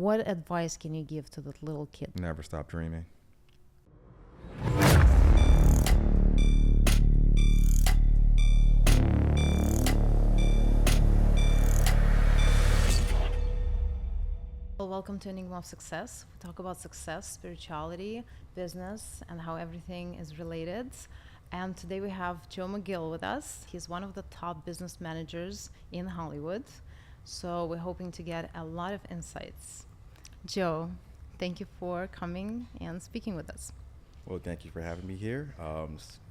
what advice can you give to that little kid? Never stop dreaming. Well, welcome to Enigma of Success. We talk about success, spirituality, business, and how everything is related. And today we have Joe McGill with us. He's one of the top business managers in Hollywood. So we're hoping to get a lot of insights. Joe, thank you for coming and speaking with us. Well, thank you for having me here.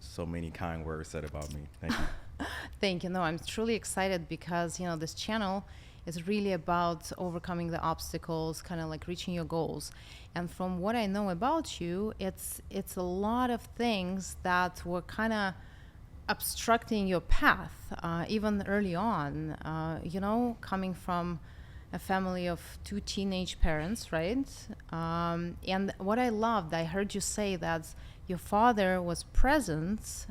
So many kind words said about me. Thank you. Thank you. No, I'm truly excited because, this channel is really about overcoming the obstacles, kind of like reaching your goals. And from what I know about you, it's a lot of things that were kind of obstructing your path, even early on, coming from a family of two teenage parents, right? And what I loved, I heard you say that your father was present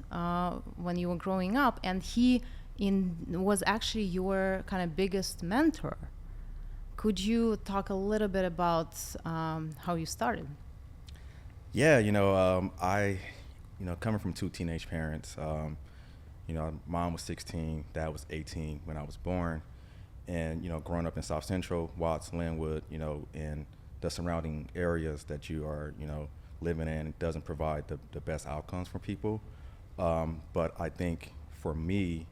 when you were growing up, and he was actually your kind of biggest mentor. Could you talk a little bit about how you started? Yeah, I, coming from two teenage parents, mom was 16, dad was 18 when I was born. And, growing up in South Central, Watts, Linwood, in the surrounding areas that you are, living in, it doesn't provide the best outcomes for people. But I think for me,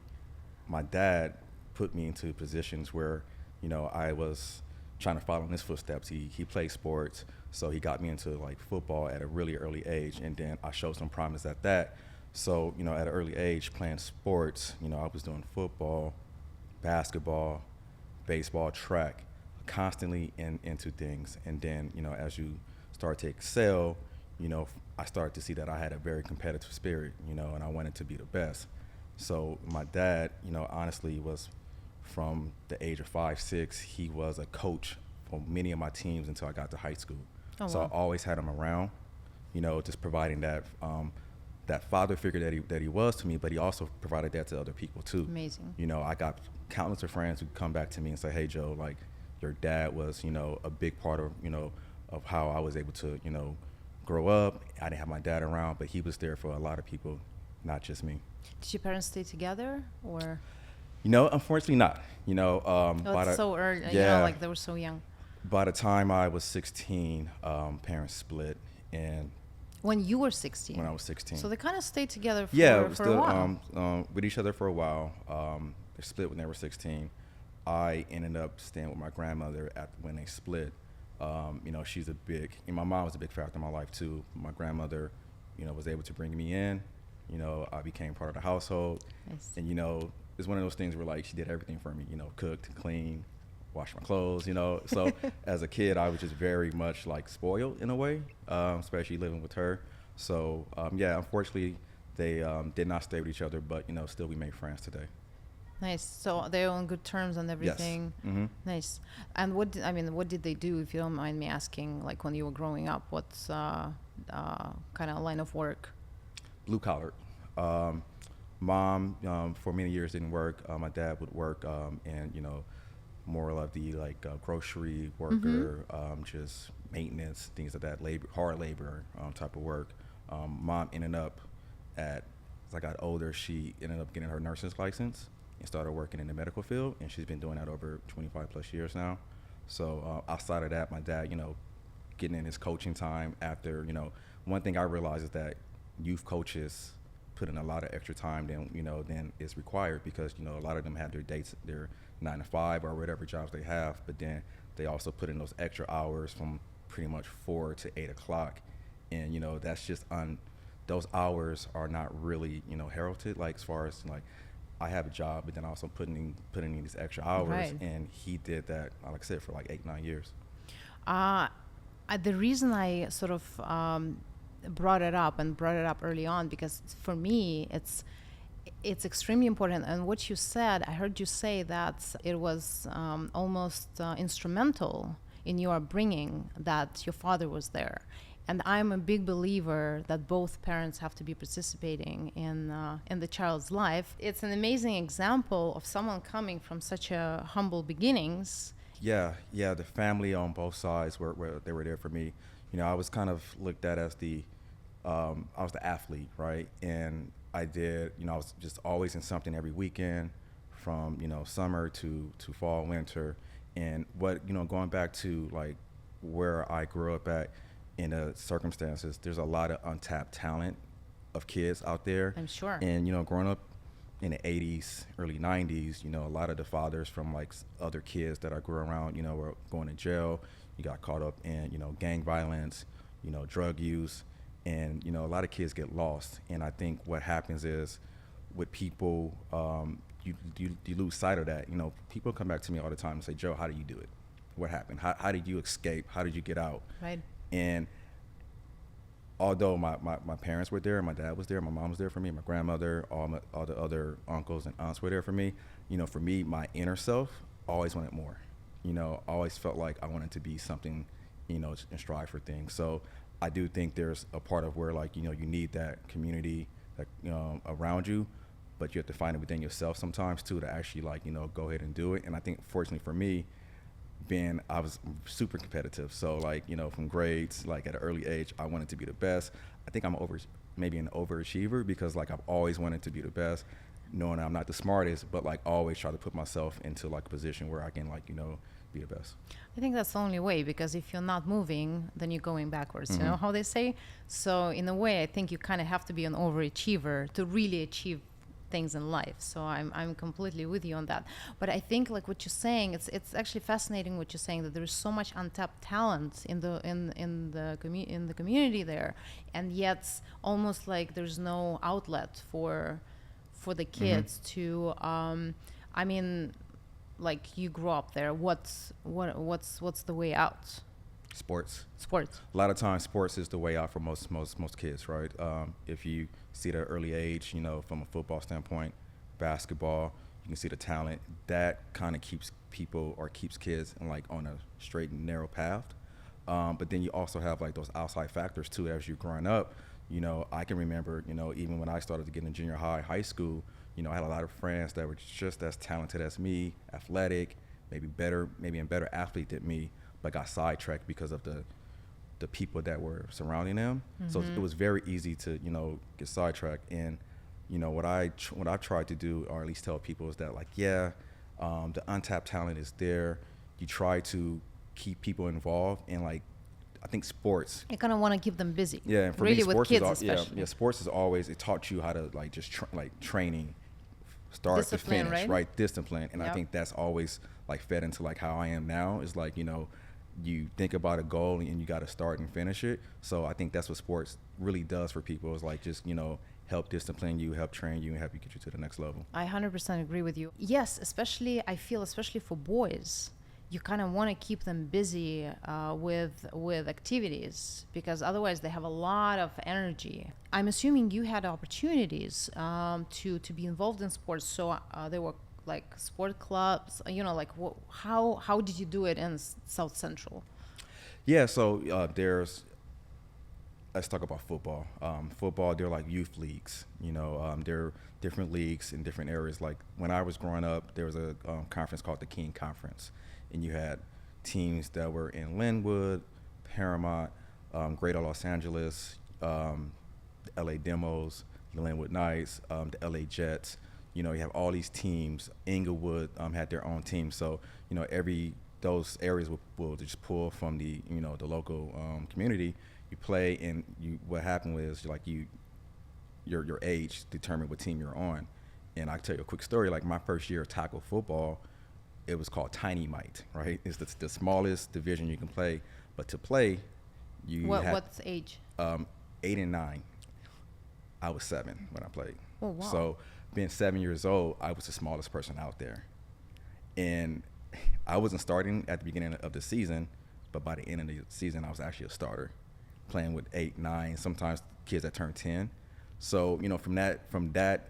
my dad put me into positions where, I was trying to follow in his footsteps. He played sports, so he got me into like football at a really early age, and then I showed some promise at that. So, at an early age, playing sports, I was doing football, basketball, baseball, track, constantly into things. And then, as you start to excel, I started to see that I had a very competitive spirit, and I wanted to be the best. So my dad, honestly was from the age of 5, 6, he was a coach for many of my teams until I got to high school. Oh, so wow. I always had him around, just providing that that father figure that he was to me, but he also provided that to other people too. Amazing. I got countless of friends who come back to me and say, hey, Joe, like your dad was, a big part of, of how I was able to, grow up. I didn't have my dad around, but he was there for a lot of people, not just me. Did your parents stay together or? Unfortunately not. It's so early, like they were so young. By the time I was 16, parents split. And when you were 16? When I was 16. So they kind of stayed together for still, a while. With each other for a while. They split when they were 16. I ended up staying with my grandmother when they split. She's my mom was a big factor in my life too. My grandmother, was able to bring me in. I became part of the household. Nice. And, it's one of those things where like she did everything for me, cooked, cleaned, washed my clothes, So as a kid, I was just very much like spoiled in a way, especially living with her. So, unfortunately, they did not stay with each other, but, still we made friends today. Nice. So they're on good terms and everything. Yes. Mm-hmm. Nice. And what did they do, if you don't mind me asking, like when you were growing up? What's kind of line of work? Blue collar. Mom, for many years didn't work. My dad would work, and more of the like grocery worker, just maintenance, things like that, hard labor type of work. Mom ended up as I got older, she ended up getting her nurse's license and started working in the medical field, and she's been doing that over 25 plus years now. So outside of that, my dad, getting in his coaching time after, one thing I realized is that youth coaches put in a lot of extra time than is required, because a lot of them have their dates, their 9 to 5 or whatever jobs they have, but then they also put in those extra hours from pretty much 4 to 8 o'clock, and that's just those hours are not really heralded, like as far as like I have a job, but then also putting in these extra hours. Right. And he did that, like I said, for like 8-9 years. The reason I sort of brought it up early on, because for me it's extremely important. And what you said, I heard you say that it was almost instrumental in your upbringing that your father was there. And I'm a big believer that both parents have to be participating in the child's life. It's an amazing example of someone coming from such a humble beginnings Yeah. The family on both sides were they were there for me. You know, I was kind of looked at as I was the athlete, right? And I did, you know, I was just always in something every weekend, from summer to fall, winter, and going back to like where I grew up at, in the circumstances, there's a lot of untapped talent of kids out there. I'm sure. And growing up in the 80s, early 90s, a lot of the fathers from like other kids that I grew around, were going to jail. You got caught up in, gang violence, drug use, and, a lot of kids get lost. And I think what happens is with people, you lose sight of that. People come back to me all the time and say, Joe, how do you do it? What happened? How did you escape? How did you get out? Right. And although my parents were there, my dad was there, my mom was there for me, my grandmother, all the other uncles and aunts were there for me. For me, my inner self always wanted more. Always felt like I wanted to be something, and strive for things. So I do think there's a part of where like, you need that community that, around you, but you have to find it within yourself sometimes too, to actually like, go ahead and do it. And I think fortunately for me, I was super competitive. So like, from grades, like at an early age, I wanted to be the best. I think I'm maybe an overachiever, because like I've always wanted to be the best, knowing I'm not the smartest, but like always try to put myself into like a position where I can like, be the best. I think that's the only way, because if you're not moving, then you're going backwards. You know how they say? So in a way, I think you kind of have to be an overachiever to really achieve things in life. So I'm completely with you on that. But I think like what you're saying, it's actually fascinating what you're saying, that there is so much untapped talent in the community there, and yet almost like there's no outlet for the kids to I mean, like you grew up there. What's the way out? Sports. A lot of times sports is the way out for most kids, right? If you see the early age, from a football standpoint, basketball, you can see the talent that kind of keeps kids on a straight and narrow path. But then you also have like those outside factors too. As you're growing up, I can remember, even when I started to get in junior high school, I had a lot of friends that were just as talented as me, athletic, maybe a better athlete than me, but got sidetracked because of the people that were surrounding them. So it was very easy to, get sidetracked. And, what I've tried to do, or at least tell people, is that like, the untapped talent is there. You try to keep people involved, and like, I think sports. You kind of want to keep them busy. Yeah, and for really me, sports with kids especially. Yeah, sports is always, it taught you how to like just training, start discipline, to finish, right? Discipline. And I think that's always like fed into like how I am now, is like, you think about a goal and you got to start and finish it. So I think that's what sports really does for people, is like just, help discipline you, help train you, and help you get you to the next level. I 100% agree with you. Yes, I feel especially for boys, you kind of want to keep them busy with activities, because otherwise they have a lot of energy. I'm assuming you had opportunities to be involved in sports. So there were like sport clubs, like how did you do it in South Central? Yeah, so let's talk about football. Football, they're like youth leagues. There are different leagues in different areas. Like when I was growing up, there was a conference called the King Conference, and you had teams that were in Linwood, Paramount, Greater Los Angeles, LA Demos, the Linwood Knights, the LA Jets. You have all these teams. Inglewood had their own team. So, those areas will just pull from the local community. You play, and what happened was like your age determined what team you're on. And I'll tell you a quick story. Like my first year of tackle football, it was called Tiny Mite, right? It's the smallest division you can play. But to play, what's age? 8 and 9. I was 7 when I played. Oh, wow. So being 7 years old, I was the smallest person out there. And I wasn't starting at the beginning of the season, but by the end of the season, I was actually a starter, playing with 8, 9, sometimes kids that turn 10. So, from that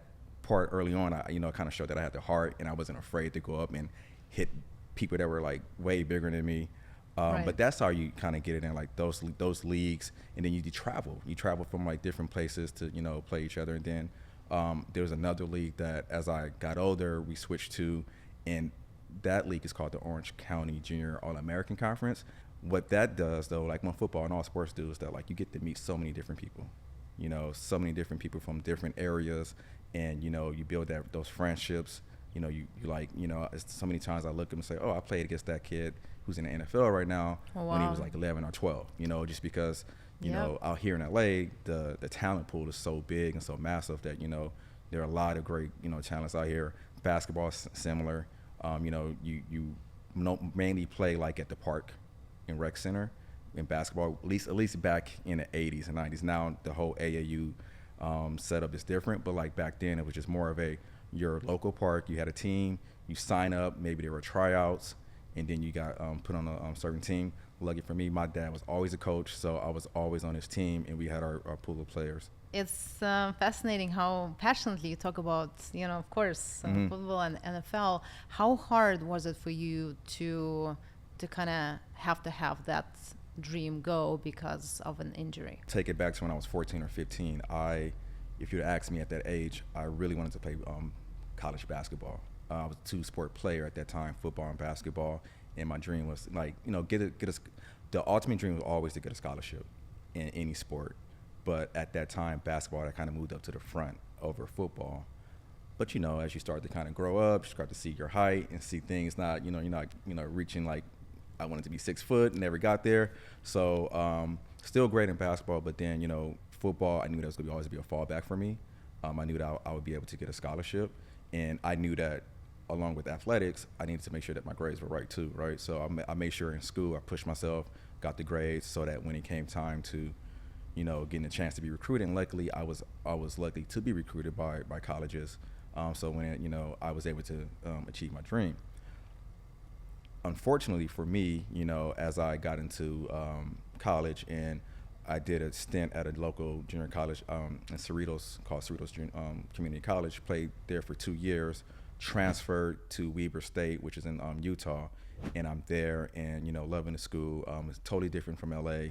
part early on, I kind of showed that I had the heart, and I wasn't afraid to go up and hit people that were like way bigger than me. Right. But that's how you kind of get it in, like those leagues, and then you travel from like different places to play each other. And then there was another league that as I got older we switched to, and that league is called the Orange County Junior All-American Conference. What that does, though, like what football and all sports do, is that like you get to meet so many different people, so many different people from different areas, and you build those friendships. You like, it's so many times I look at them and say, oh, I played against that kid who's in the NFL right now when he was like 11 or 12, just because, out here in LA, the talent pool is so big and so massive that, there are a lot of great, talents out here. Basketball is similar. You mainly play like at the park in rec center in basketball, at least back in the 80s and 90s. Now the whole AAU setup is different, but like back then it was just more of your local park. You had a team, you sign up, maybe there were tryouts, and then you got put on a certain team. Lucky for me, my dad was always a coach, so I was always on his team, and we had our pool of players. It's fascinating how passionately you talk about, of course, football and NFL. How hard was it for you to kind of have that dream go because of an injury? Take it back to when I was 14 or 15. If you'd asked me at that age, I really wanted to play college basketball. I was a two-sport player at that time, football and basketball, and my dream was like, the ultimate dream was always to get a scholarship in any sport. But at that time, basketball, that kind of moved up to the front over football. But as you start to kind of grow up, you start to see your height and see things not, you're not, reaching like I wanted to be 6 foot, never got there. So still great in basketball, but then football, I knew that was going to always be a fallback for me. I knew that I would be able to get a scholarship, and I knew that along with athletics, I needed to make sure that my grades were right too, right? So I made sure in school I pushed myself, got the grades, so that when it came time to getting a chance to be recruited, and luckily I was lucky to be recruited by colleges. So when I was able to achieve my dream. Unfortunately for me, as I got into college, and I did a stint at a local junior college in Cerritos, called Cerritos Community College, played there for 2 years, transferred to Weber State, which is in Utah, and I'm there and, loving the school. It's totally different from LA.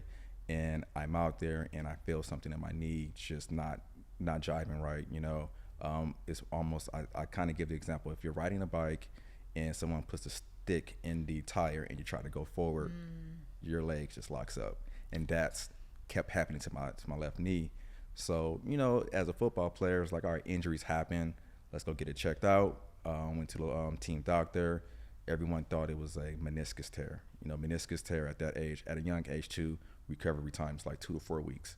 And I'm out there and I feel something in my knee just not jiving right, It's almost, I kind of give the example, if you're riding a bike and someone puts a stick in the tire and you try to go forward, your leg just locks up. And that's kept happening to my left knee. So, as a football player, it's like, all right, injuries happen. Let's go get it checked out. Went to the team doctor. Everyone thought it was a meniscus tear. Meniscus tear at that age, at a young age too, recovery time is like 2 to 4 weeks.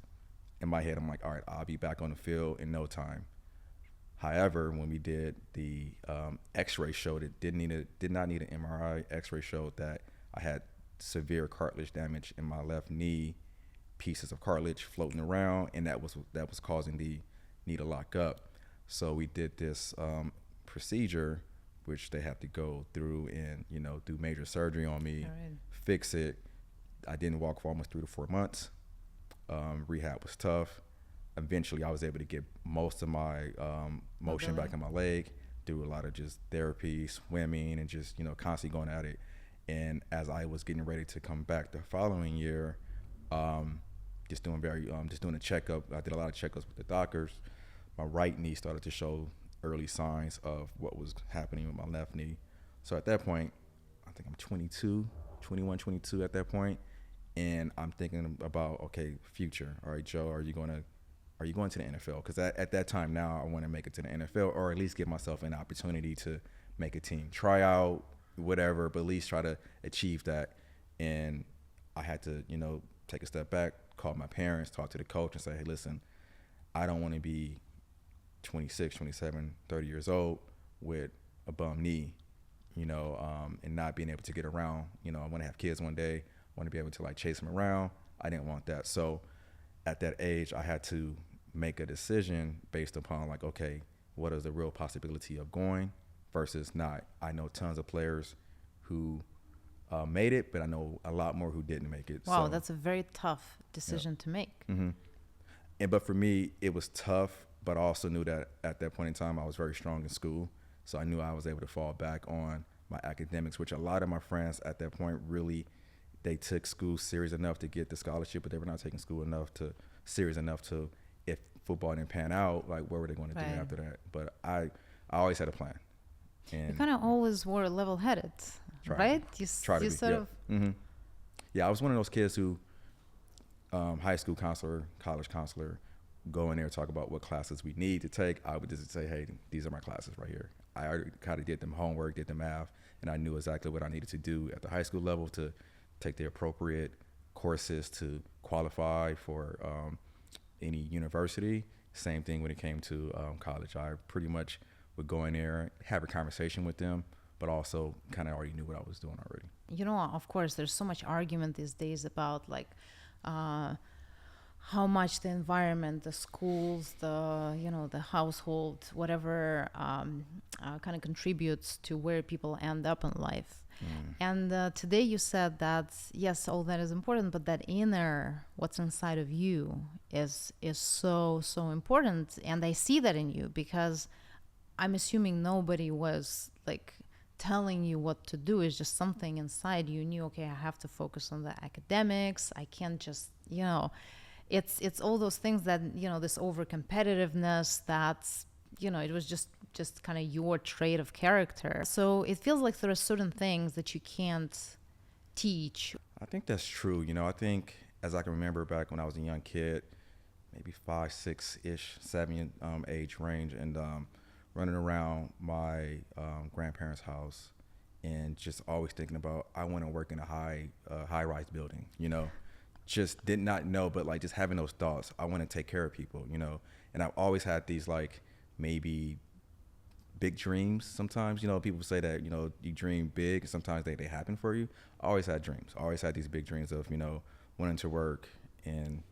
In my head, I'm like, all right, I'll be back on the field in no time. However, when we did the X-ray, showed it did not need an MRI. X-ray showed that I had severe cartilage damage in my left knee, pieces of cartilage floating around, and that was causing the knee to lock up. So we did this procedure, which they have to go through and do major surgery on me, fix it. I didn't walk for almost 3 to 4 months. Rehab was tough. Eventually, I was able to get most of my motion back in my leg, do a lot of just therapy, swimming, and just constantly going at it. And as I was getting ready to come back the following year, just doing a checkup. I did a lot of checkups with the doctors. My right knee started to show early signs of what was happening with my left knee. So at that point, I think I'm 21, 22 at that point. And I'm thinking about, okay, future. All right, Joe, are you going to the NFL? Because at that time now, I want to make it to the NFL, or at least give myself an opportunity to make a team tryout, whatever, but at least try to achieve that. And I had to, take a step back, call my parents, talk to the coach, and say, hey, listen, I don't want to be 26, 27, 30 years old with a bum knee, and not being able to get around. I want to have kids one day. I want to be able to like chase them around. I didn't want that. So at that age, I had to make a decision based upon like, okay, what is the real possibility of going versus not? I know tons of players who made it, but I know a lot more who didn't make it. Wow, so that's a very tough decision to make. Mm-hmm. But for me, it was tough, but I also knew that at that point in time, I was very strong in school. So I knew I was able to fall back on my academics, which a lot of my friends at that point really, they took school serious enough to get the scholarship, but they were not taking school serious enough to, if football didn't pan out, like what were they going to do after that? But I always had a plan. And You kind of always were level-headed, right? Try to You be. sort Yeah. of, Yeah, I was one of those kids who, high school counselor, college counselor, go in there and talk about what classes we need to take. I would just say, hey, these are my classes right here. I already kind of did them homework, did the math, and I knew exactly what I needed to do at the high school level to take the appropriate courses to qualify for any university. Same thing when it came to college. I pretty much would go in there, have a conversation with them, but also kind of already knew what I was doing already. of course, there's so much argument these days about like how much the environment, the schools, the household, whatever kind of contributes to where people end up in life. And today you said that yes, all that is important, but that inner, what's inside of you, is so important. And I see that in you because I'm assuming nobody was like telling you what to do. It's just something inside you knew. Okay, I have to focus on the academics. I can't just it's all those things that this over competitiveness. That's it was just kind of your trait of character. So it feels like there are certain things that you can't teach. I think that's true. I think as I can remember back when I was a young kid, maybe 5, 6-ish, 7 age range, and running around my grandparents' house and just always thinking about I want to work in a high-rise building, just did not know, but like just having those thoughts, I want to take care of people, and I've always had these like maybe big dreams. Sometimes, people say that, you dream big and sometimes they happen for you. I always had dreams. I always had these big dreams of, wanting to work in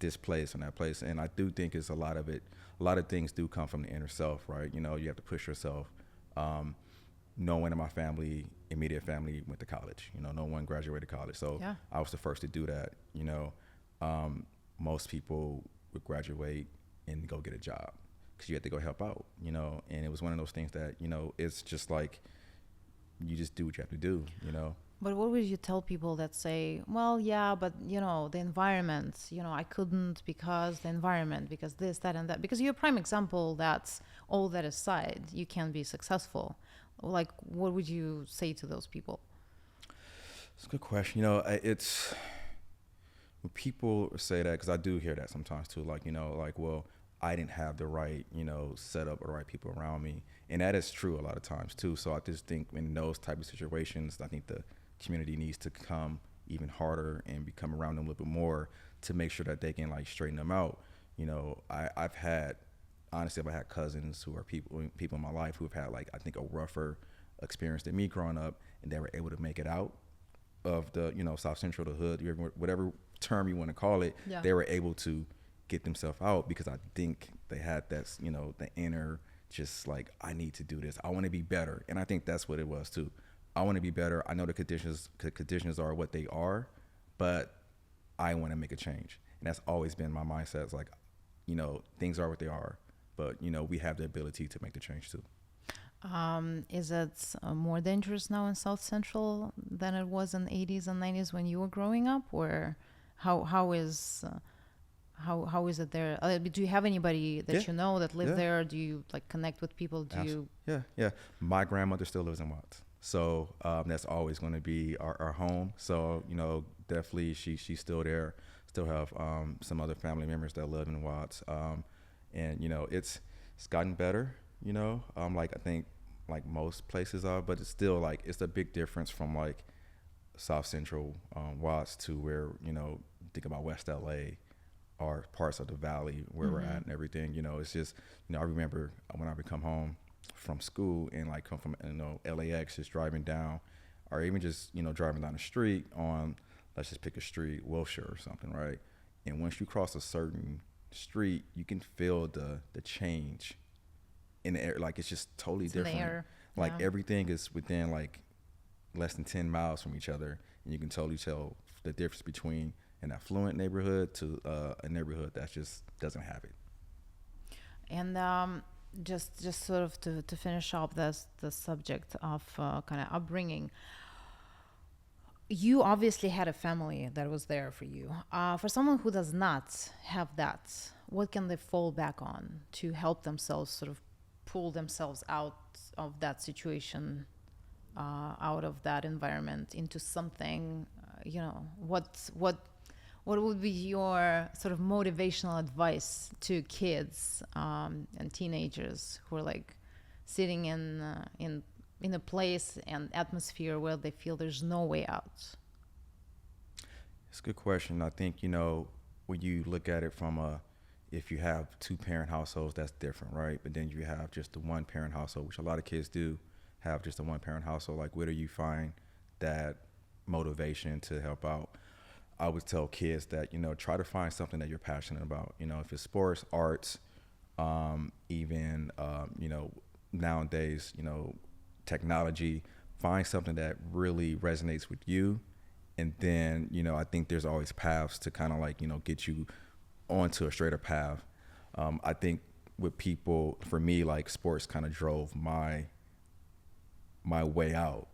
this place and that place. And I do think it's a lot of things do come from the inner self, right? You have to push yourself. No one in my family, immediate family, went to college. No one graduated college. So Yeah. I was the first to do that. Most people would graduate and go get a job because you had to go help out, and it was one of those things that, it's just like, you just do what you have to do, But what would you tell people that say, well, yeah, but the environment, I couldn't because the environment, because this, that, and that, because you're a prime example that's all that aside, you can be successful. Like, what would you say to those people? It's a good question. It's when people say that, because I do hear that sometimes too, like, well, I didn't have the right, setup or the right people around me. And that is true a lot of times too. So I just think in those type of situations, I think the community needs to come even harder and become around them a little bit more to make sure that they can like straighten them out. I've had cousins who are people in my life who have had like, I think a rougher experience than me growing up, and they were able to make it out of the, South Central, the hood, whatever term you want to call it. Yeah. They were able to get themselves out because I think they had that, the inner, just like, I need to do this. I want to be better. And I think that's what it was too. I want to be better. I know the conditions are what they are, but I want to make a change. And that's always been my mindset. It's like, things are what they are, but we have the ability to make the change too. Is it more dangerous now in South Central than it was in the 80s and 90s when you were growing up? Or how is it there? Do you have anybody that that live there? Do you like connect with people? Yeah. My grandmother still lives in Watts. So that's always going to be our home. So, definitely she's still there. Still have some other family members that live in Watts. And, it's gotten better, like I think like most places are, but it's still like, it's a big difference from like South Central Watts to where, think about West LA or parts of the valley where we're at and everything. It's just, I remember when I would come home from school and like come from LAX, just driving down, or even just driving down the street on, let's just pick a street, Wilshire or something, right? And once you cross a certain street, you can feel the change in the air. Like, it's just totally different. Like everything is within like less than 10 miles from each other, and you can totally tell the difference between an affluent neighborhood to a neighborhood that just doesn't have it. And just sort of to finish up the subject of kind of upbringing, you obviously had a family that was there for you. For someone who does not have that, what can they fall back on to help themselves sort of pull themselves out of that situation, out of that environment into something, what would be your sort of motivational advice to kids and teenagers who are like sitting in a place and atmosphere where they feel there's no way out? It's a good question. I think, when you look at it from if you have 2-parent households, that's different, right? But then you have just the 1-parent household, which a lot of kids do have just a 1-parent household. Like, where do you find that motivation to help out? I would tell kids that, try to find something that you're passionate about. If it's sports, arts, even, nowadays, technology, find something that really resonates with you. And then, I think there's always paths to kind of like, get you onto a straighter path. I think with people, for me, like sports kind of drove my way out,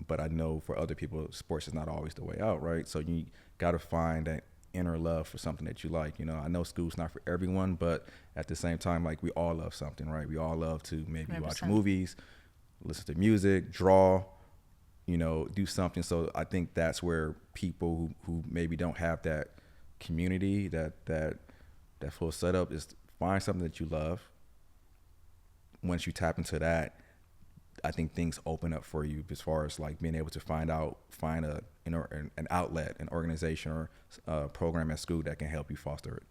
but I know for other people, sports is not always the way out, right? So you got to find that inner love for something that you like. I know school's not for everyone, but at the same time, like, we all love something, right? We all love to maybe 100%. Watch movies, listen to music, draw, do something. So I think that's where people who maybe don't have that community, that full setup, is find something that you love. Once you tap into that, I think things open up for you as far as like being able to find an outlet, an organization, or a program at school that can help you foster it.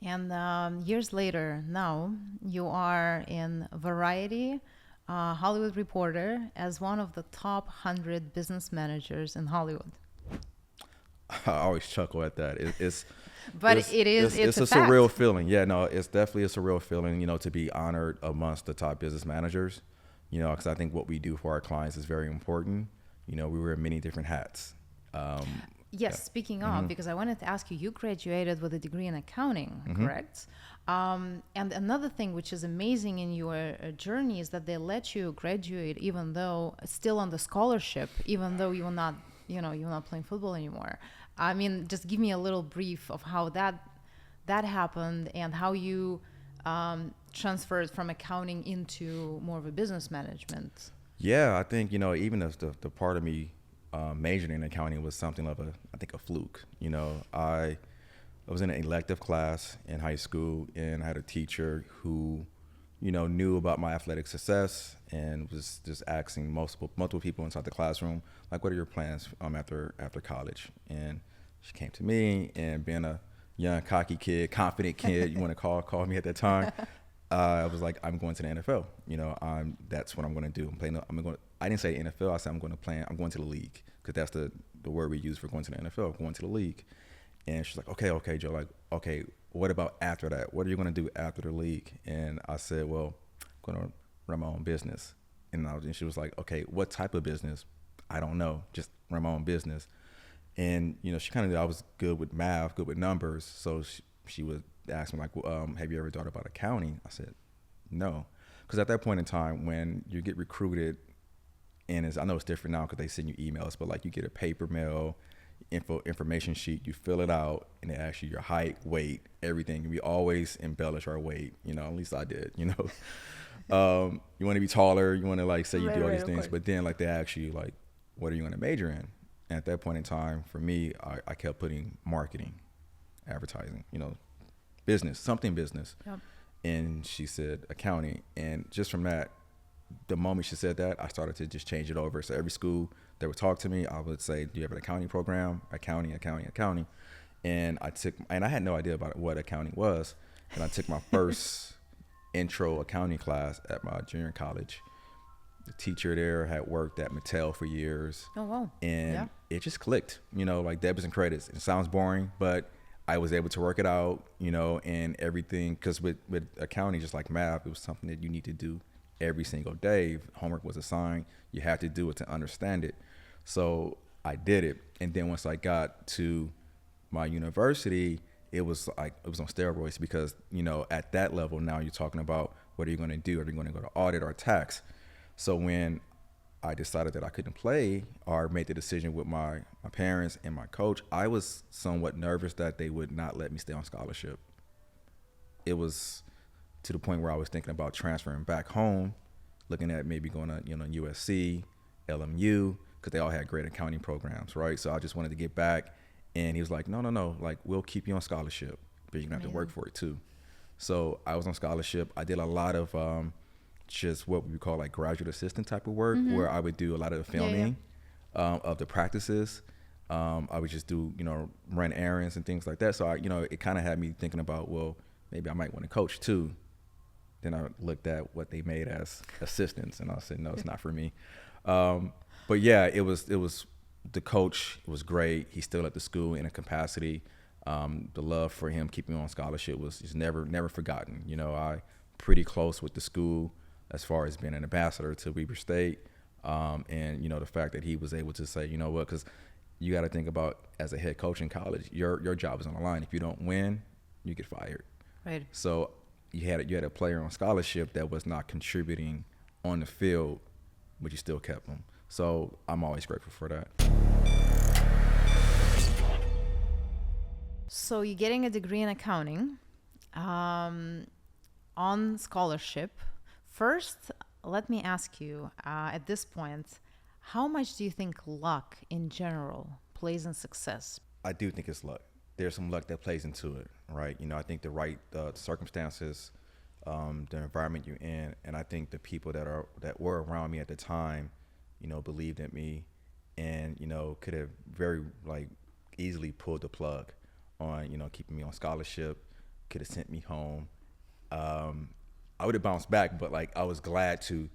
And years later, now you are in Variety, Hollywood Reporter, as one of the top 100 business managers in Hollywood. I always chuckle at that. It's a surreal feeling. Yeah, no, it's definitely a surreal feeling, to be honored amongst the top business managers, because I think what we do for our clients is very important. We wear many different hats. Speaking of, because I wanted to ask you, you graduated with a degree in accounting, correct? And another thing which is amazing in your journey is that they let you graduate even though still on the scholarship, even though you're not playing football anymore. I mean, just give me a little brief of how that happened and how you transferred from accounting into more of a business management. Yeah, I think, even if the part of me majoring in accounting was something of a fluke. I was in an elective class in high school, and I had a teacher who, knew about my athletic success and was just asking multiple people inside the classroom, like, what are your plans after college? And she came to me, and being a young, cocky kid, confident kid, you want to call me at that time, I was like, I'm going to the NFL. That's what I'm going to do. I didn't say NFL. I said I'm going to the league, because that's the word we use for going to the NFL, going to the league. And she's like, okay, Joe, like, okay, what about after that? What are you going to do after the league? And I said, well, I'm going to run my own business. And she was like, okay, what type of business? I don't know, just run my own business. And, she kind of knew I was good with math, good with numbers. So she would ask me, like, well, have you ever thought about accounting? I said, no. Because at that point in time, when you get recruited, and I know it's different now because they send you emails, but like, you get a paper mail, information sheet, you fill it out, and they ask you your height, weight, everything. We always embellish our weight, at least I did, You want to be taller, you want to like say you do all these things, but then like they ask you like, what are you going to major in? And at that point in time, for me, I kept putting marketing, advertising, business, something business. Yep. And she said accounting. And just from that, the moment she said that, I started to just change it over. So every school that would talk to me, I would say, do you have an accounting program? Accounting. And I had no idea about what accounting was. And I took my first intro accounting class at my junior college. The teacher there had worked at Mattel for years. Oh, wow. And it just clicked, like debits and credits. It sounds boring, but I was able to work it out, and everything. Because with accounting, just like math, it was something that you need to do every single day. If homework was assigned, you had to do it to understand it. So I did it. And then once I got to my university, it was on steroids, because, at that level, now you're talking about what are you going to do? Are you going to go to audit or tax? So when I decided that I couldn't play, or made the decision with my parents and my coach, I was somewhat nervous that they would not let me stay on scholarship. It was to the point where I was thinking about transferring back home, looking at maybe going to, USC, LMU, because they all had great accounting programs, right? So I just wanted to get back. And he was like, no, like, we'll keep you on scholarship, but you're going to have to work for it too. So I was on scholarship. I did a lot of just what we would call like graduate assistant type of work, where I would do a lot of the filming of the practices. I would just do, run errands and things like that. So it kind of had me thinking about, well, maybe I might want to coach too. Then I looked at what they made as assistants, and I said, no, it's not for me. But yeah, it was the coach was great. He's still at the school in a capacity. The love for him keeping me on scholarship was just never forgotten. I pretty close with the school as far as being an ambassador to Weber State. And the fact that he was able to say, you know what, because you got to think about, as a head coach in college, your job is on the line. If you don't win, you get fired. Right. So you had a player on scholarship that was not contributing on the field, but you still kept him. So I'm always grateful for that. So you're getting a degree in accounting on scholarship. First, let me ask you, at this point, how much do you think luck in general plays in success? I do think it's luck. There's some luck that plays into it, right? I think the right circumstances, the environment you're in, and I think the people that were around me at the time, believed in me, and could have very easily pulled the plug on keeping me on scholarship, could have sent me home. I would have bounced back, but I was glad to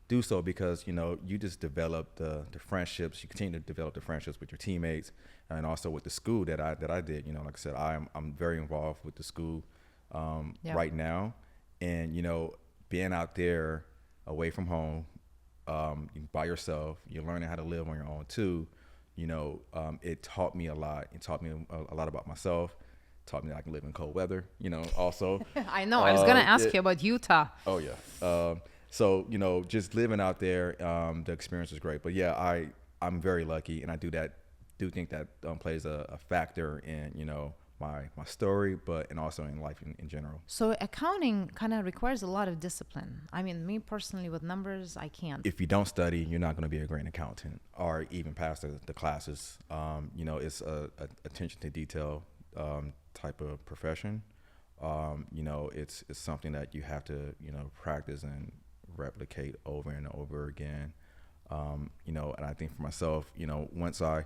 do so, because you just develop the friendships. You continue to develop the friendships with your teammates, and also with the school that I did. Like I said, I'm very involved with the school right now, and being out there away from home, by yourself, you're learning how to live on your own too. It taught me a lot. It taught me a lot about myself. Taught me that I can live in cold weather. Also. I know. I was gonna ask you about Utah. Oh yeah. So, just living out there, the experience was great. But yeah, I'm very lucky, and I do think that plays a factor in, my story, and also in life in general. So accounting kind of requires a lot of discipline. I mean, me personally, with numbers, I can't. If you don't study, you're not going to be a great accountant, or even pass the classes. It's a attention to detail type of profession. It's something that you have to, practice and replicate over and over again. And I think for myself, once I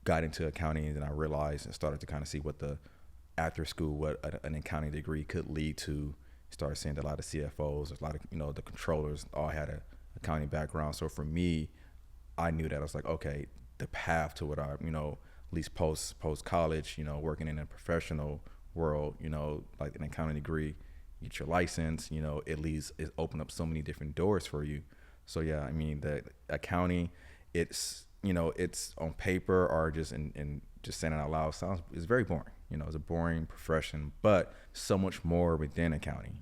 got into accounting, and I realized and started to kind of see what an accounting degree could lead to. Started seeing that a lot of CFOs, a lot of, the controllers all had a accounting background. So for me, I knew that I was like, okay, the path to what I, at least post college, working in a professional world, like an accounting degree, get your license, at least it opened up so many different doors for you. So yeah, I mean, the accounting, it's on paper or just in just saying it out loud it's very boring. It's a boring profession, but so much more within accounting.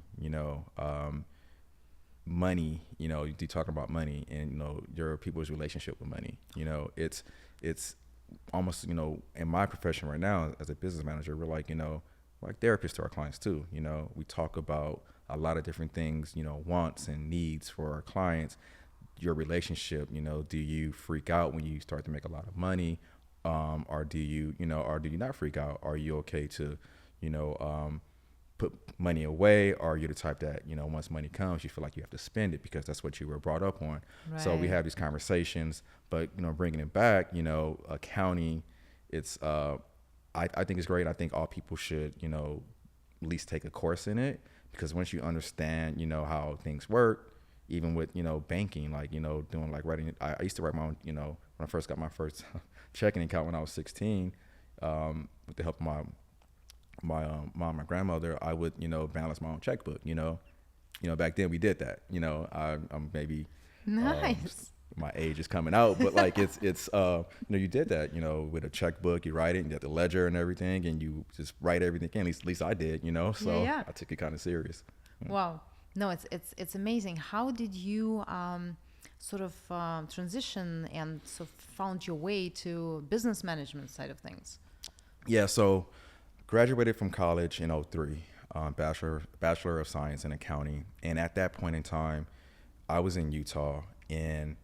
Money, you talk about money, and your people's relationship with money. It's almost, in my profession right now as a business manager, we're like therapists to our clients too. We talk about a lot of different things, wants and needs for our clients. Your relationship, do you freak out when you start to make a lot of money, or do you not freak out? Are you okay to, put money away? Or are you the type that, once money comes, you feel like you have to spend it because that's what you were brought up on? Right. So we have these conversations, but bringing it back, accounting, it's I think it's great. I think all people should, at least take a course in it, because once you understand, how things work, even with, banking, doing writing. I used to write my own, when I first got my first checking account when I was 16, with the help of my mom and grandmother, I would, balance my own checkbook, back then we did that, I'm maybe, nice. My age is coming out, but it's you did that, with a checkbook, you write it, and you have the ledger and everything, and you just write everything in. At least I did, so yeah. I took it kind of serious. Wow. No, it's amazing. How did you sort of transition and sort of found your way to business management side of things? Yeah, so graduated from college in 2003. Bachelor of Science in Accounting. And at that point in time, I was in Utah, and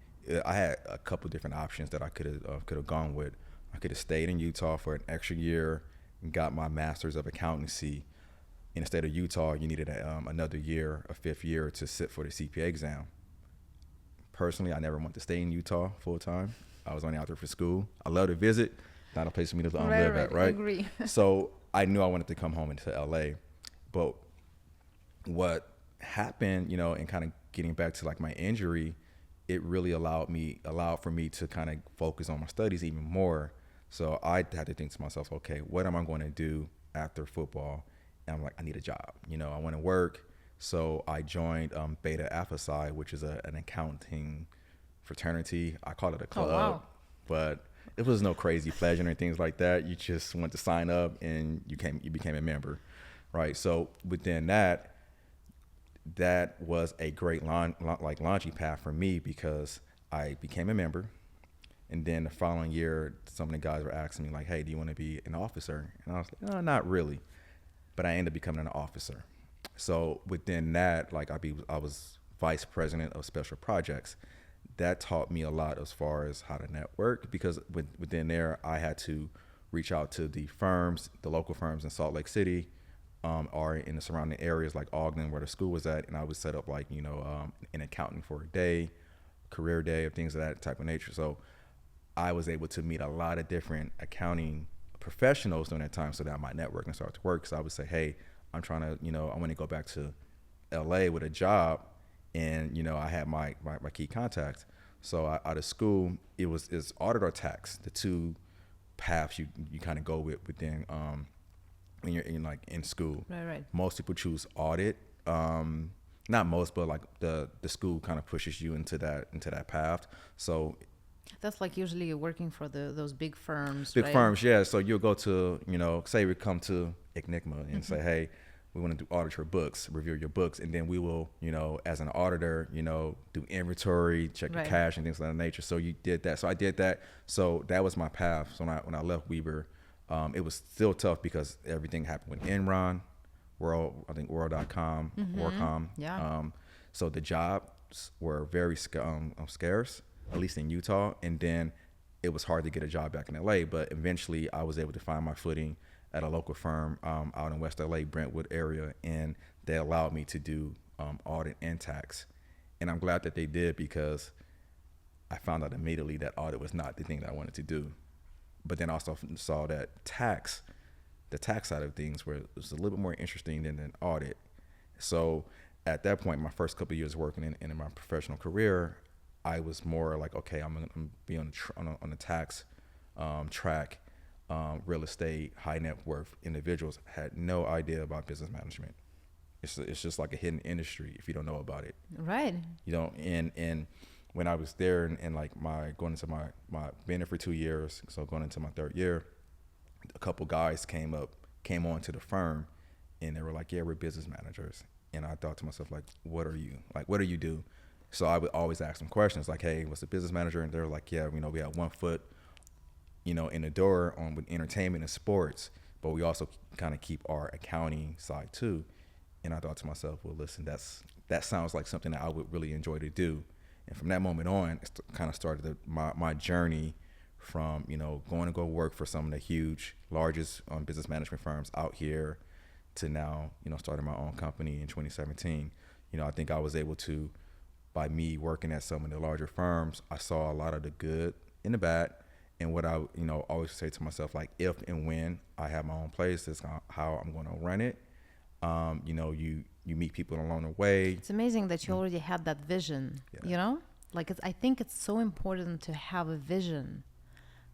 I had a couple different options that I could have gone with. I could have stayed in Utah for an extra year and got my master's of accountancy. In the state of Utah, you needed another year, a fifth year, to sit for the CPA exam. Personally, I never wanted to stay in Utah full time. I was only out there for school. I love to visit, not a place for me to live at, right? I agree. So I knew I wanted to come home into LA. But what happened, you know, and kind of getting back to like my injury, it really allowed for me to kind of focus on my studies even more. So I had to think to myself, okay, what am I going to do after football? And I'm like, I need a job. You know, I want to work. So I joined Beta Alpha Psi, which is an accounting fraternity. I call it a club, wow. but it was no crazy pledging or things like that. You just went to sign up and you became a member, right? So within that was a great launching pad for me, because I became a member. And then the following year, some of the guys were asking me like, hey, do you want to be an officer? And I was like, no, not really. But I ended up becoming an officer. So within that, like I was vice president of special projects. That taught me a lot as far as how to network, because within there, I had to reach out to the local firms in Salt Lake City, or in the surrounding areas like Ogden, where the school was at. And I would set up like, you know, an accounting for a day, career day, or things of that type of nature. So I was able to meet a lot of different accounting professionals during that time, so that my networking started to work. So I would say, hey, I'm trying to, you know, I want to go back to LA with a job. And, you know, I had my key contacts. So out of school, it's audit or tax, the two paths you kind of go within when you're in school. Right. Most people choose audit. Not most, but like the school kind of pushes you into that path. So that's like usually you're working for those big firms. Big right? firms, yeah. So you'll go to, you know, say we come to Enigma and say, hey, we want to audit your books, review your books, and then we will, you know, as an auditor, you know, do inventory, check your cash and things of that nature. So you did that. So I did that. So that was my path. So when I left Weber, it was still tough because everything happened with Enron, World.com, WorldCom. Yeah. So the jobs were very scarce, at least in Utah. And then it was hard to get a job back in LA. But eventually I was able to find my footing at a local firm out in West LA, Brentwood area. And they allowed me to do audit and tax. And I'm glad that they did, because I found out immediately that audit was not the thing that I wanted to do. But then I also saw that the tax side of things was a little bit more interesting than an audit. So at that point, my first couple of years working in my professional career, I was more like, okay, I'm gonna be on the tax track. Real estate, high net worth individuals had no idea about business management. It's just like a hidden industry if you don't know about it. Right. You know, and when I was there and like going into my being there for 2 years, so going into my third year, a couple guys came on to the firm, and they were like, yeah, we're business managers. And I thought to myself, like, what are you? Like, what do you do? So I would always ask them questions like, hey, what's a business manager? And they're like, yeah, you know, we have 1 foot, you know, in the door with entertainment and sports, but we also kind of keep our accounting side too. And I thought to myself, well, listen, that sounds like something that I would really enjoy to do. And from that moment on, it kind of started my journey from, you know, going to go work for some of the largest business management firms out here to now, you know, starting my own company in 2017. You know, I think I was able to, by me working at some of the larger firms, I saw a lot of the good and the bad. And what I, you know, always say to myself, like, if and when I have my own place, that's how I'm going to run it. You know, you meet people along the way. It's amazing that you already had that vision, you know? Like, I think it's so important to have a vision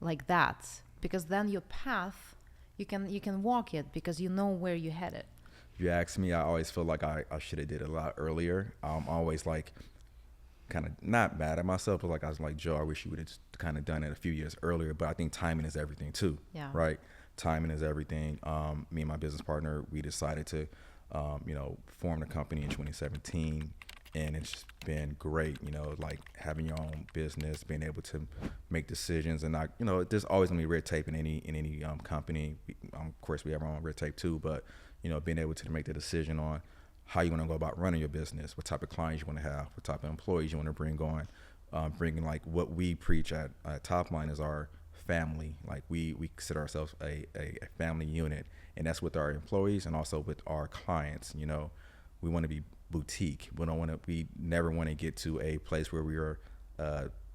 like that, because then your path, you can walk it because you know where you're headed. If you ask me, I always feel like I should have did it a lot earlier. I'm always like, kind of not mad at myself, but like I was like, Joe, I wish you would have kind of done it a few years earlier. But I think timing is everything too. Yeah. Right. Timing is everything. Me and my business partner, we decided to, you know, form the company in 2017. and it's been great. Like having your own business, being able to make decisions, and not, there's always gonna be red tape in any company. Of course, we have our own red tape too, but being able to make the decision on how you want to go about running your business, what type of clients you want to have, what type of employees you want to bring on, bringing like what we preach at Topline is our family. Like we consider ourselves a family unit, and that's with our employees and also with our clients. We want to be boutique. We never want to get to a place where we are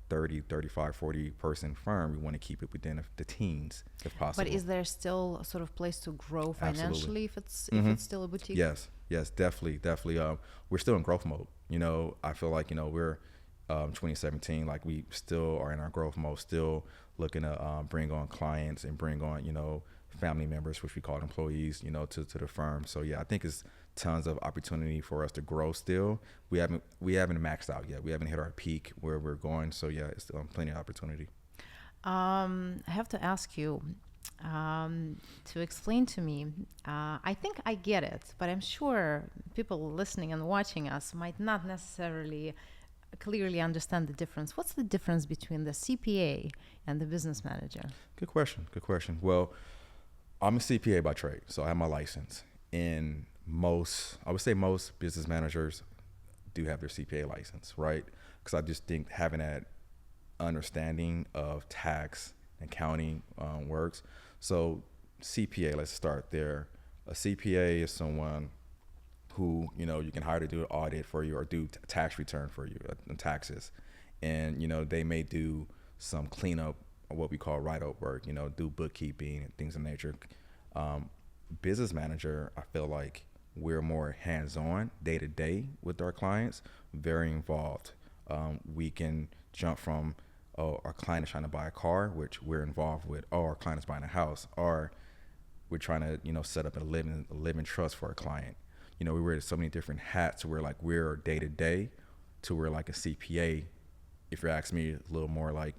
30, 35, 40 person firm. We want to keep it within the teens if possible. But is there still a sort of place to grow financially? Absolutely. if it's still a boutique? Yes, definitely. We're still in growth mode. I feel like, we're 2017, like we still are in our growth mode, still looking to bring on clients and bring on, family members, which we call employees, to the firm. So yeah, I think it's tons of opportunity for us to grow still. We haven't maxed out yet. We haven't hit our peak where we're going. So yeah, it's plenty of opportunity. I have to ask you to explain to me. I think I get it, but I'm sure people listening and watching us might not necessarily clearly understand the difference. What's the difference between the CPA and the business manager? Good question. Well, I'm a CPA by trade, so I have my license. And I would say most business managers do have their CPA license, right? Because I just think having that understanding of tax and accounting works. So CPA, let's start there. A CPA is someone who, you can hire to do an audit for you or do tax return for you and taxes. And, they may do some cleanup or what we call write-up work, do bookkeeping and things of nature. Business manager, I feel like we're more hands-on day-to-day with our clients, very involved. We can jump from, our client is trying to buy a car, which we're involved with, our client is buying a house, or we're trying to, set up a living trust for a client. We wear so many different hats where like we're day-to-day to where like a CPA, if you ask me, a little more like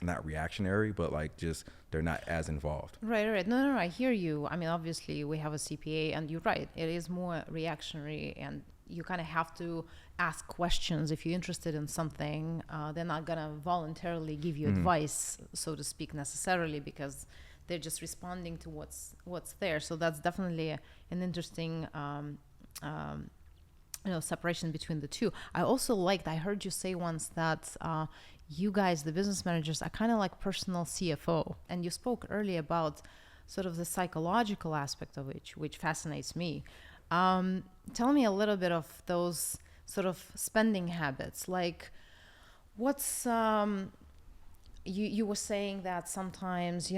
not reactionary, but like just they're not as involved. Right. No, I hear you. I mean, obviously we have a CPA, and you're right. It is more reactionary, and you kind of have to ask questions. If you're interested in something, they're not going to voluntarily give you advice, so to speak, necessarily, because they're just responding to what's there. So that's definitely an interesting separation between the two. I heard you say once that you guys, the business managers, are kind of like personal CFO. And you spoke earlier about sort of the psychological aspect of which fascinates me. Tell me a little bit of those sort of spending habits. Like, what's you were saying that sometimes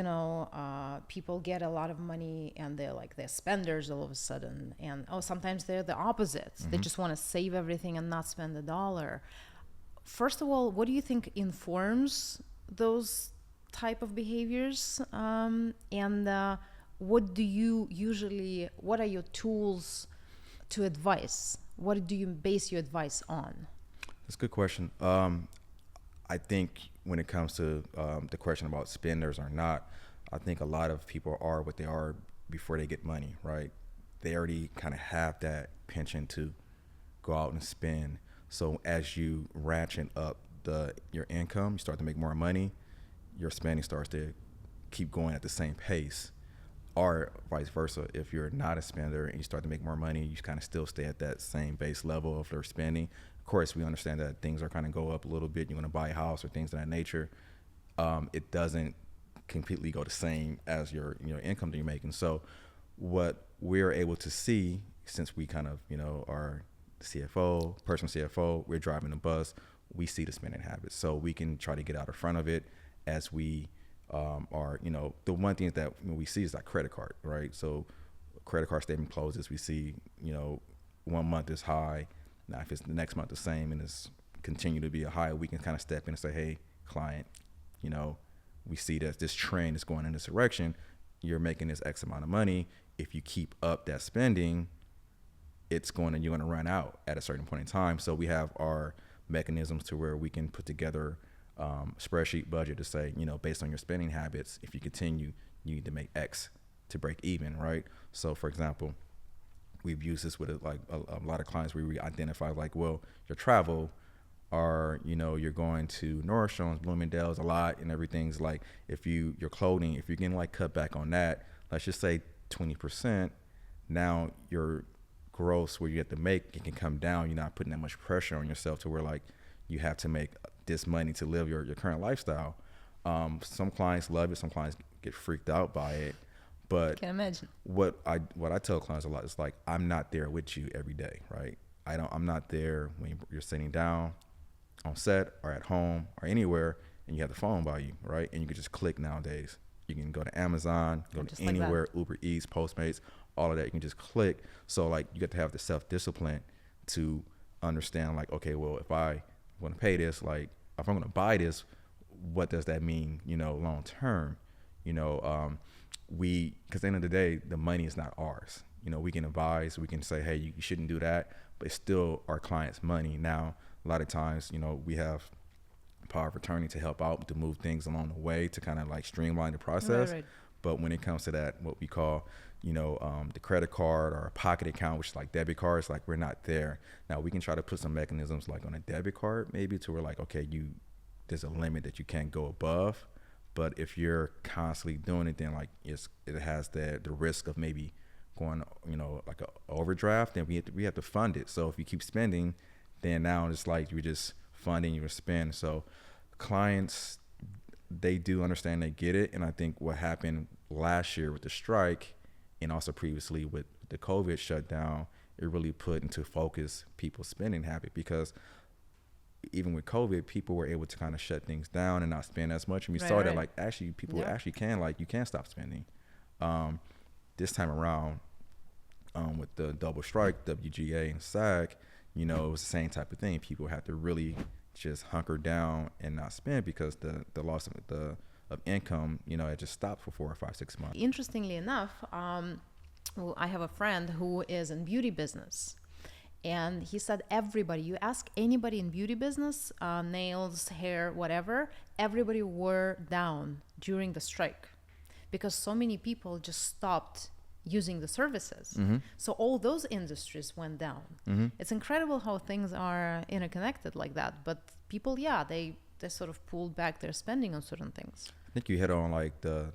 people get a lot of money and they're spenders all of a sudden, and sometimes they're the opposites. They just want to save everything and not spend a dollar. First of all, what do you think informs those type of behaviors, and what are your tools to advise? What do you base your advice on? That's a good question. I think when it comes to the question about spenders or not, I think a lot of people are what they are before they get money, right? They already kind of have that penchant to go out and spend. So as you ratchet up your income, you start to make more money, your spending starts to keep going at the same pace. Or vice versa, if you're not a spender and you start to make more money, you kind of still stay at that same base level of their spending. Of course, we understand that things are kind of go up a little bit. You want to buy a house or things of that nature. It doesn't completely go the same as your income that you're making. So what we're able to see, since we kind of are CFO, personal CFO, we're driving the bus, we see the spending habits. So we can try to get out in front of it as we are, the one thing that we see is that credit card, right? So credit card statement closes, we see, 1 month is high. Now, if it's the next month the same and it's continue to be a high, we can kind of step in and say, hey, client, we see that this trend is going in this direction. You're making this X amount of money. If you keep up that spending, you're going to run out at a certain point in time. So we have our mechanisms to where we can put together spreadsheet budget to say, based on your spending habits, if you continue, you need to make X to break even, right? So for example, we've used this with like a lot of clients where we identify like, well, your travel, or you're going to Nordstrom's, Bloomingdale's a lot, and everything's like, if your clothing, if you're getting like cut back on that, let's just say 20%, now your gross where you have to make it can come down. You're not putting that much pressure on yourself to where like you have to make this money to live your current lifestyle. Some clients love it, some clients get freaked out by it, but Can imagine. what I tell clients a lot is like, I'm not there with you every day, right? I'm not there when you're sitting down on set or at home or anywhere and you have the phone by you, right? And you can just click nowadays. You can go to Amazon, go to anywhere, like Uber Eats, Postmates, all of that. You can just click. So like you got to have the self-discipline to understand like, okay, well, if I want to pay this, like if I'm going to buy this, what does that mean, long term? Because at the end of the day, the money is not ours. We can advise, we can say, hey, you shouldn't do that, but it's still our client's money. Now, a lot of times, we have power of attorney to help out, to move things along the way, to kind of like streamline the process. Right. But when it comes to that, what we call, the credit card or a pocket account, which is like debit cards, like we're not there. Now we can try to put some mechanisms like on a debit card, maybe to where like, okay, there's a limit that you can't go above. But if you're constantly doing it, then like it has the risk of maybe going, like a overdraft, then we have to fund it. So if you keep spending, then now it's like you're just funding your spend. So clients, they do understand, they get it. And I think what happened last year with the strike and also previously with the COVID shutdown, it really put into focus people's spending habit, because even with COVID, people were able to kind of shut things down and not spend as much. And we saw that like actually people actually can, like you can stop spending. This time around, with the double strike, WGA and SAG, it was the same type of thing. People had to really just hunker down and not spend because the loss of income, it just stopped for 4 or 5, 6 months. Interestingly enough, well, I have a friend who is in beauty business. And he said you ask anybody in beauty business, nails, hair, whatever, everybody were down during the strike because so many people just stopped using the services. Mm-hmm. So all those industries went down. Mm-hmm. It's incredible how things are interconnected like that. But people, they sort of pulled back their spending on certain things. I think you hit on like the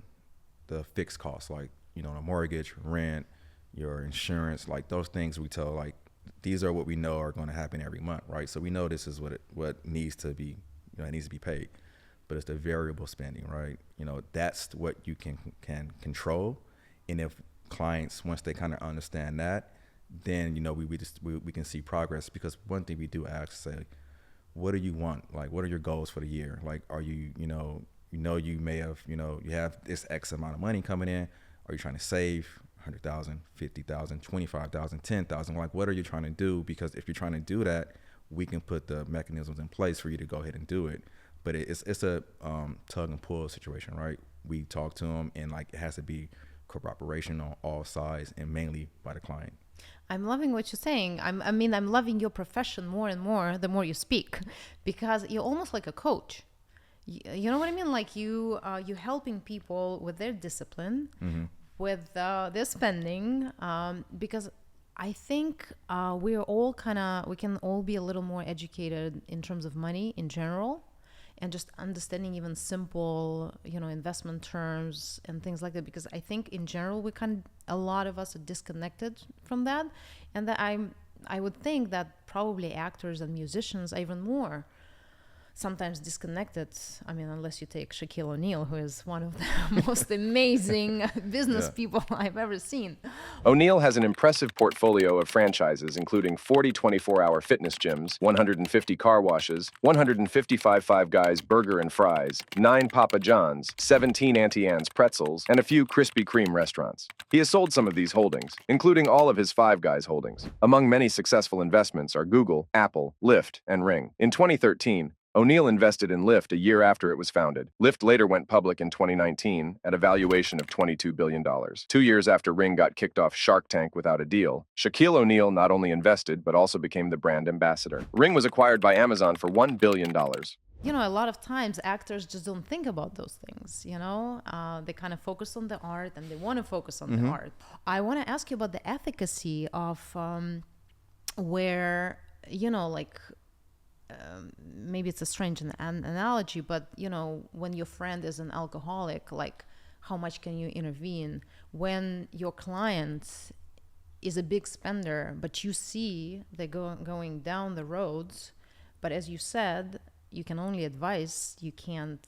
fixed costs, like, the mortgage, rent, your insurance, like those things we tell, like, these are what we know are going to happen every month, right? So we know this is what needs to be, it needs to be paid, but it's the variable spending, right? That's what you can control. And if clients, once they kind of understand that, then, we can see progress. Because one thing we do ask, say, what do you want? Like, what are your goals for the year? Like, are you, you may have, you have this X amount of money coming in. Are you trying to save 100,000, 50,000, 25,000, 10,000? Like, what are you trying to do? Because if you're trying to do that, we can put the mechanisms in place for you to go ahead and do it. But it's a tug and pull situation, right? We talk to them, and like it has to be cooperation on all sides, and mainly by the client. I'm loving what you're saying. I'm loving your profession more and more the more you speak, because you're almost like a coach. You know what I mean? Like you're helping people with their discipline. Mm-hmm. With their spending, because I think we can all be a little more educated in terms of money in general, and just understanding even simple, investment terms and things like that. Because I think in general a lot of us are disconnected from that, and that I would think that probably actors and musicians are even more sometimes disconnected. I mean, unless you take Shaquille O'Neal, who is one of the most amazing business people I've ever seen. O'Neal has an impressive portfolio of franchises, including 40 24-hour fitness gyms, 150 car washes, 155 Five Guys burger and fries, 9 Papa John's, 17 Auntie Anne's pretzels, and a few Krispy Kreme restaurants. He has sold some of these holdings, including all of his Five Guys holdings. Among many successful investments are Google, Apple, Lyft, and Ring. In 2013, O'Neal invested in Lyft a year after it was founded. Lyft later went public in 2019 at a valuation of $22 billion. 2 years after Ring got kicked off Shark Tank without a deal, Shaquille O'Neal not only invested but also became the brand ambassador. Ring was acquired by Amazon for $1 billion. a lot of times actors just don't think about those things, they kind of focus on the art and they want to focus on the art. I want to ask you about the efficacy of where, maybe it's a strange analogy, but when your friend is an alcoholic, like how much can you intervene when your client is a big spender, but you see they're going down the roads, but as you said, you can only advise, you can't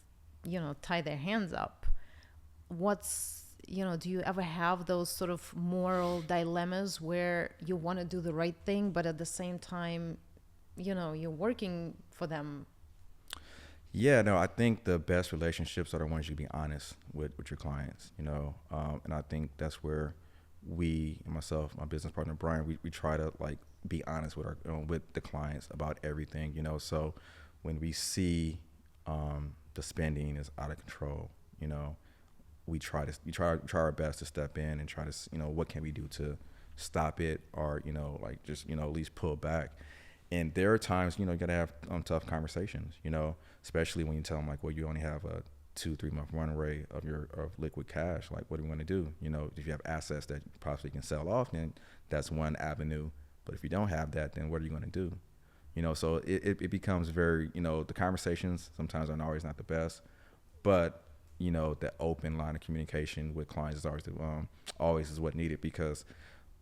tie their hands up. Do you ever have those sort of moral dilemmas where you want to do the right thing, but at the same time you're working for them? Yeah, no, I think the best relationships are the ones you be honest with your clients, and I think that's where myself, my business partner, Brian, we try to like be honest with with the clients about everything, so when we see the spending is out of control, we try our best to step in and try to, what can we do to stop it, or, just, at least pull back. And there are times, you got to have tough conversations, especially when you tell them like, well, you only have a 2-3 month run rate of liquid cash. Like, what do we want to do? If you have assets that you possibly can sell off, then that's one avenue. But if you don't have that, then what are you going to do? So it becomes very, the conversations sometimes are always not the best, but the open line of communication with clients is always is what needed, because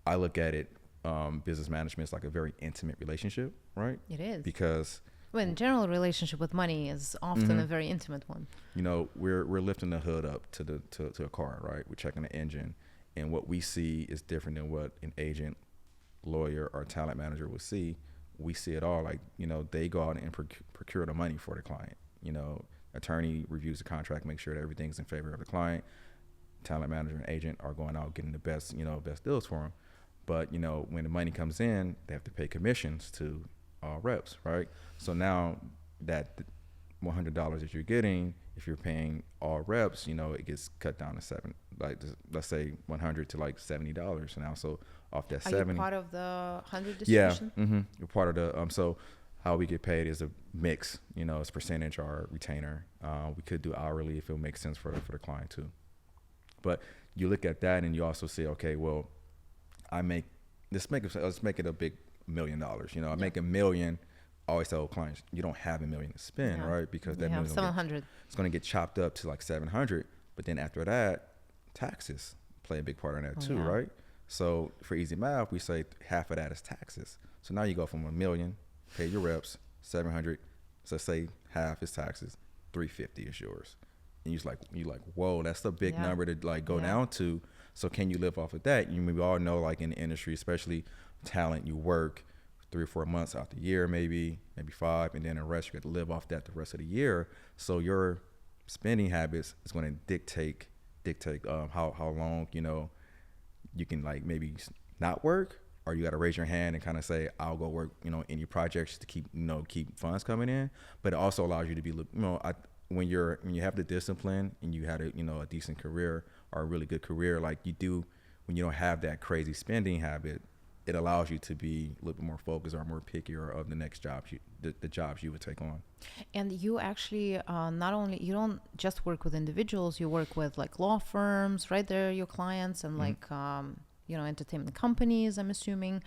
I look at it, business management is like a very intimate relationship, right? It is. Because in general, relationship with money is often a very intimate one. We're lifting the hood up to a car, right? We're checking the engine, and what we see is different than what an agent, lawyer, or talent manager would see. We see it all, like, they go out and procure the money for the client. Attorney reviews the contract, make sure that everything's in favor of the client. Talent manager and agent are going out getting the best deals for them. But, when the money comes in, they have to pay commissions to reps, right? So now that $100 that you're getting, if you're paying all reps, it gets cut down to let's say 100 to like $70 now. So off that 70. Are you part of the 100 distribution? Yeah, you're part of the, so how we get paid is a mix, it's percentage or retainer. We could do hourly if it makes sense for the client too. But you look at that and you also say, okay, well, let's make it a big $1 million. I make $1 million. I always tell clients, you don't have $1 million to spend, right? Because that $1 million it's going to get chopped up to like 700. But then after that, taxes play a big part in that too, right? So for easy math, we say half of that is taxes. So now you go from $1 million, pay your reps, 700. So say half is taxes, 350 is yours. And you're like, whoa, that's a big number to like go down to. So can you live off of that? We all know, like in the industry, especially talent, you work 3 or 4 months out the year, maybe 5, and then the rest you got to live off that the rest of the year. So your spending habits is going to dictate how long you can like maybe not work, or you got to raise your hand and kind of say, I'll go work any projects to keep funds coming in. But it also allows you to be when you have the discipline and you had a decent career or a really good career like you do, when you don't have that crazy spending habit, it allows you to be a little bit more focused or more pickier of the next jobs the jobs you would take on. And you actually you don't just work with individuals, you work with like law firms, right? They're your clients, and like entertainment companies, I'm assuming.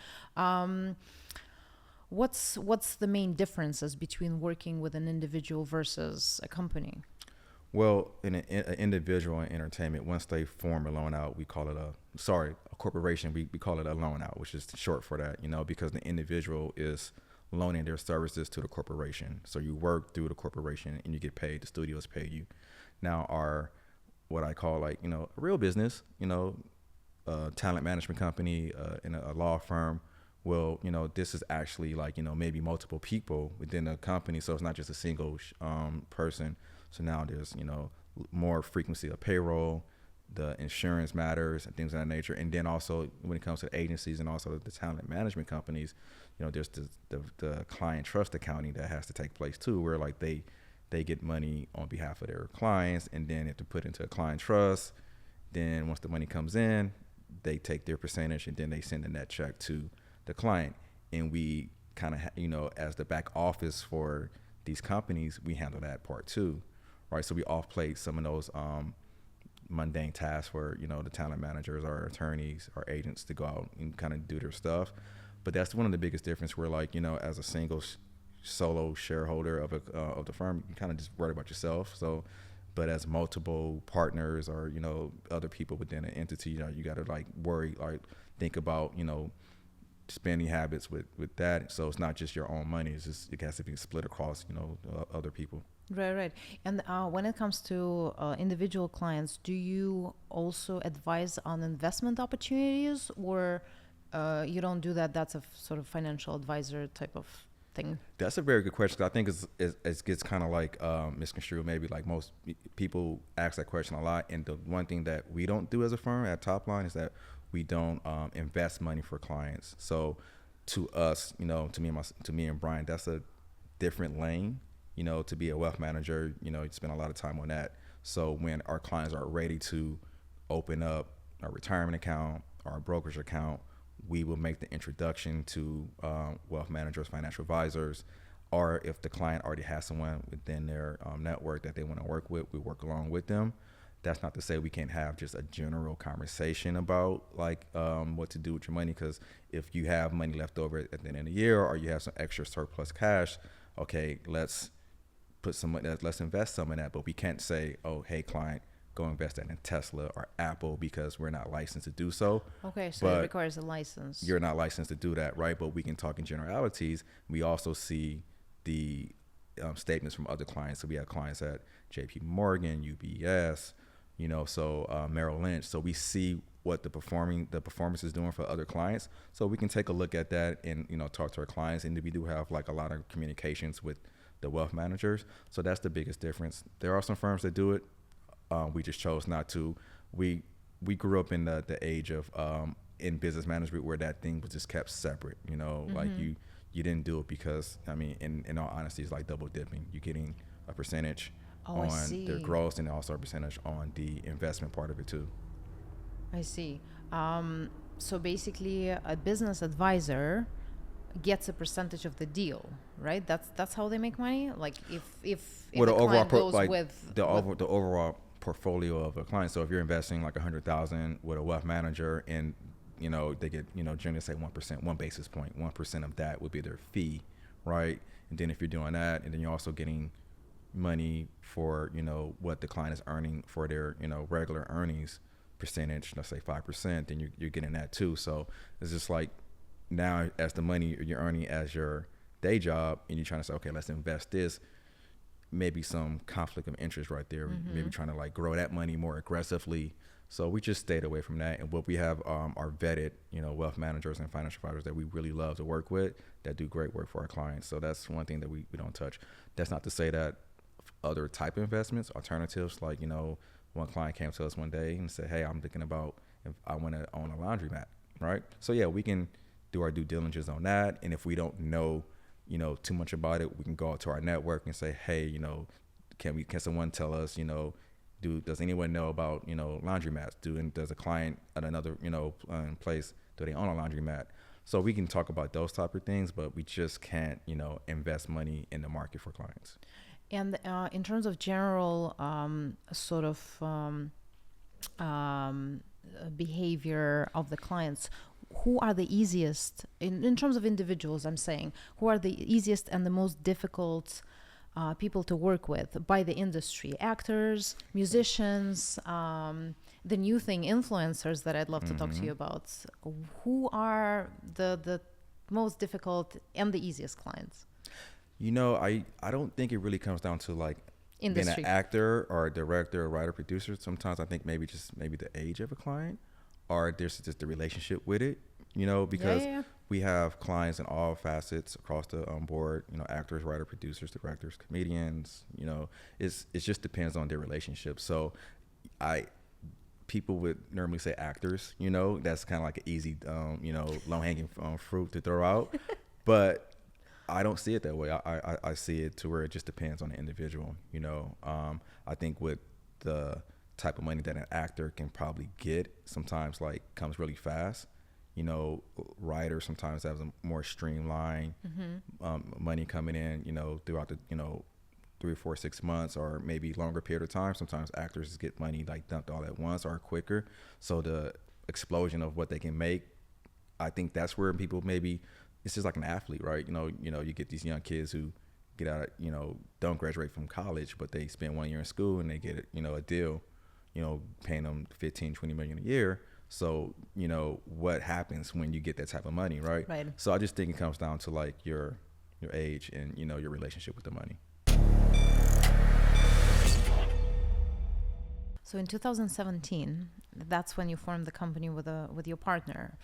What's the main differences between working with an individual versus a company? Well, in an individual in entertainment, once they form a loan out, we call it a corporation. We call it a loan out, which is short for that, because the individual is loaning their services to the corporation. So you work through the corporation and you get paid. The studios pay you. Now what I call like, a real business, a talent management company, and a law firm. Well, this is actually like, maybe multiple people within the company. So it's not just a single person. So now there's, more frequency of payroll, the insurance matters and things of that nature. And then also when it comes to agencies and also the talent management companies, there's the client trust accounting that has to take place too, where like they get money on behalf of their clients, and then if to put into a client trust, then once the money comes in, they take their percentage and then they send a net check to the client. And we kind of, as the back office for these companies, we handle that part too, right? So we off-plate some of those mundane tasks for, you know, the talent managers, our attorneys, our agents to go out and kind of do their stuff. But that's one of the biggest difference where, like, you know, as a single solo shareholder of the firm, you kind of just worry about yourself. So, but as multiple partners or, you know, other people within an entity, you know, you got to like worry, like think about, you know, spending habits with that. So it's not just your own money. It's just, it has to be split across, you know, other people. Right. And when it comes to individual clients, do you also advise on investment opportunities, or you don't do that? That's a sort of financial advisor type of thing. That's a very good question. 'Cause I think it gets kind of like misconstrued. Maybe like most people ask that question a lot. And the one thing that we don't do as a firm at Topline is that we don't invest money for clients. So to us, you know, to me and Brian, that's a different lane. You know, to be a wealth manager, you know, you spend a lot of time on that. So when our clients are ready to open up a retirement account or a brokerage account, we will make the introduction to wealth managers, financial advisors, or if the client already has someone within their network that they want to work with, we work along with them. That's not to say we can't have just a general conversation about like what to do with your money, because if you have money left over at the end of the year or you have some extra surplus cash, okay, let's invest some in that. But we can't say, oh, hey, client, go invest that in Tesla or Apple, because we're not licensed to do so. Okay, so it requires a license. You're not licensed to do that, right? But we can talk in generalities. We also see the statements from other clients. So we have clients at JP Morgan, UBS, you know, so Merrill Lynch. So we see what the performance is doing for other clients. So we can take a look at that and, you know, talk to our clients. And we do have like a lot of communications with the wealth managers. So that's the biggest difference. There are some firms that do it. We just chose not to. We grew up in the age of in business management where that thing was just kept separate. You know, like you didn't do it because, I mean, in all honesty, it's like double dipping. You're getting a percentage on their gross and also a percentage on the investment part of it too. I see. So basically, a business advisor gets a percentage of the deal, right? That's how they make money. Like if well, the client goes like with the overall portfolio of a client. So if you're investing like $100,000 with a wealth manager, and you know they get, you know, generally say 1%, 1 basis point, 1% of that would be their fee, right? And then if you're doing that, and then you're also getting money for, you know, what the client is earning for their, you know, regular earnings percentage, let's say 5%, then you're getting that too. So it's just like, now as the money you're earning as your day job, and you're trying to say, okay, let's invest this, maybe some conflict of interest right there, maybe trying to like grow that money more aggressively. So we just stayed away from that. And what we have are vetted, you know, wealth managers and financial advisors that we really love to work with, that do great work for our clients. So that's one thing that we don't touch. That's not to say that other type of investments, alternatives, like, you know, one client came to us one day and said, hey, I'm thinking about if I want to own a laundromat, right? So yeah, we can do our due diligence on that. And if we don't know, you know, too much about it, we can go out to our network and say, hey, you know, can someone tell us, you know, does anyone know about, you know, laundromats? Does a client at another, you know, place, do they own a laundromat? So we can talk about those type of things, but we just can't, you know, invest money in the market for clients. And in terms of general sort of behavior of the clients, who are the easiest, in terms of individuals, I'm saying, who are the easiest and the most difficult people to work with by the industry? Actors, musicians, the new thing, influencers, that I'd love to talk to you about. Who are the most difficult and the easiest clients? You know, I don't think it really comes down to like Industry. being an actor or a director or writer, producer. Sometimes I think maybe the age of a client, or there's just the relationship with it, you know, because we have clients in all facets across the board, you know, actors, writer, producers, directors, comedians, you know, it just depends on their relationship. So people would normally say actors, you know, that's kind of like an easy, you know, low hanging fruit to throw out, but I don't see it that way. I see it to where it just depends on the individual, you know. I think with the type of money that an actor can probably get, sometimes like comes really fast, writers sometimes have a more streamlined money coming in, throughout the, 3, 4, 6 months, or maybe longer period of time. Sometimes actors get money like dumped all at once or quicker. So the explosion of what they can make, I think that's where people maybe, it's just like an athlete, right? You get these young kids who get out, don't graduate from college, but they spend 1 year in school and they get, a deal, paying them 15, 20 million a year. So, what happens when you get that type of money, right? Right. So I just think it comes down to like your age and, your relationship with the money. So in 2017, that's when you formed the company with your partner.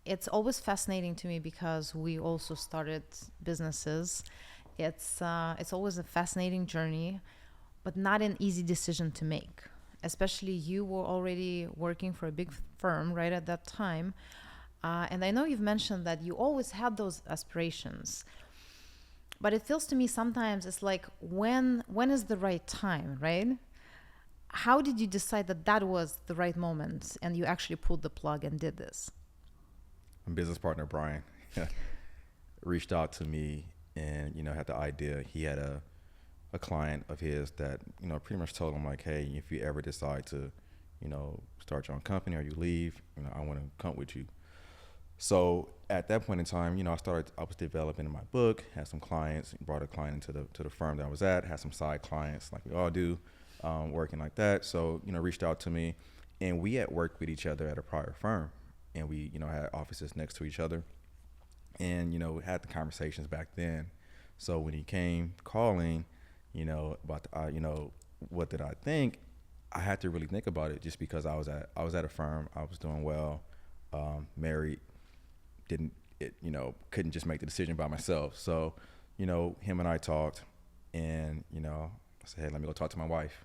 It's always fascinating to me because we also started businesses. It's always a fascinating journey, but not an easy decision to make. Especially you were already working for a big firm right at that time. And I know you've mentioned that you always had those aspirations. But it feels to me sometimes it's like, when is the right time, right? How did you decide that was the right moment and you actually pulled the plug and did this? My business partner, Brian, reached out to me and, had the idea. He had a client of his that, pretty much told him like, hey, if you ever decide to, start your own company or you leave, I want to come with you. So at that point in time, I was developing my book, had some clients, brought a client into the firm that I was at, had some side clients like we all do, working like that. So, reached out to me, and we had worked with each other at a prior firm, and we, had offices next to each other, and, had the conversations back then. So when he came calling, about what did I think, I had to really think about it, just because I was at a firm, I was doing well, married, couldn't just make the decision by myself. So, him and I talked, and, I said, hey, let me go talk to my wife,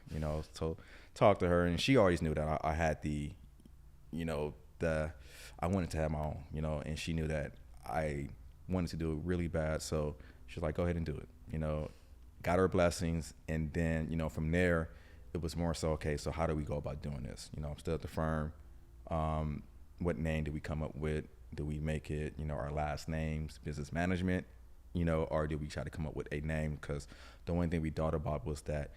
so talk to her. And she always knew that I had I wanted to have my own, and she knew that I wanted to do it really bad. So she's like, go ahead and do it, got her blessings. And then, from there, it was more so, okay, so how do we go about doing this? I'm still at the firm. What name did we come up with? Do we make it, our last names, business management, or did we try to come up with a name? Because the only thing we thought about was that,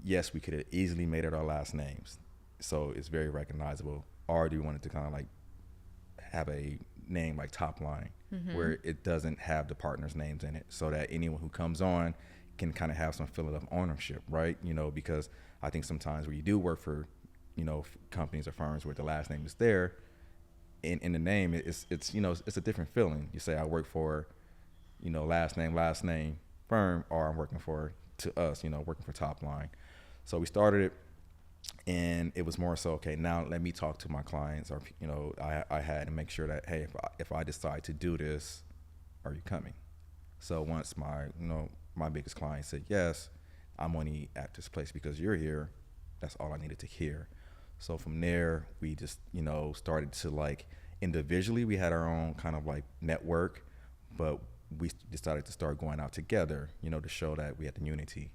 yes, we could have easily made it our last names, so it's very recognizable. Or do we want it to kind of like have a name like Topline, where it doesn't have the partners' names in it, so that anyone who comes on can kind of have some feeling of ownership, right? Because I think sometimes when you do work for, companies or firms where the last name is there, in the name, it's a different feeling. You say I work for, last name firm, or I'm working for working for Topline. So we started it, and it was more so, okay, now let me talk to my clients, or I had to make sure that, hey, if I decide to do this, are you coming? So once my biggest client said yes, I'm only at this place because you're here. That's all I needed to hear. So from there, we just started to, like, individually, we had our own kind of like network, but we decided to start going out together, to show that we had the unity.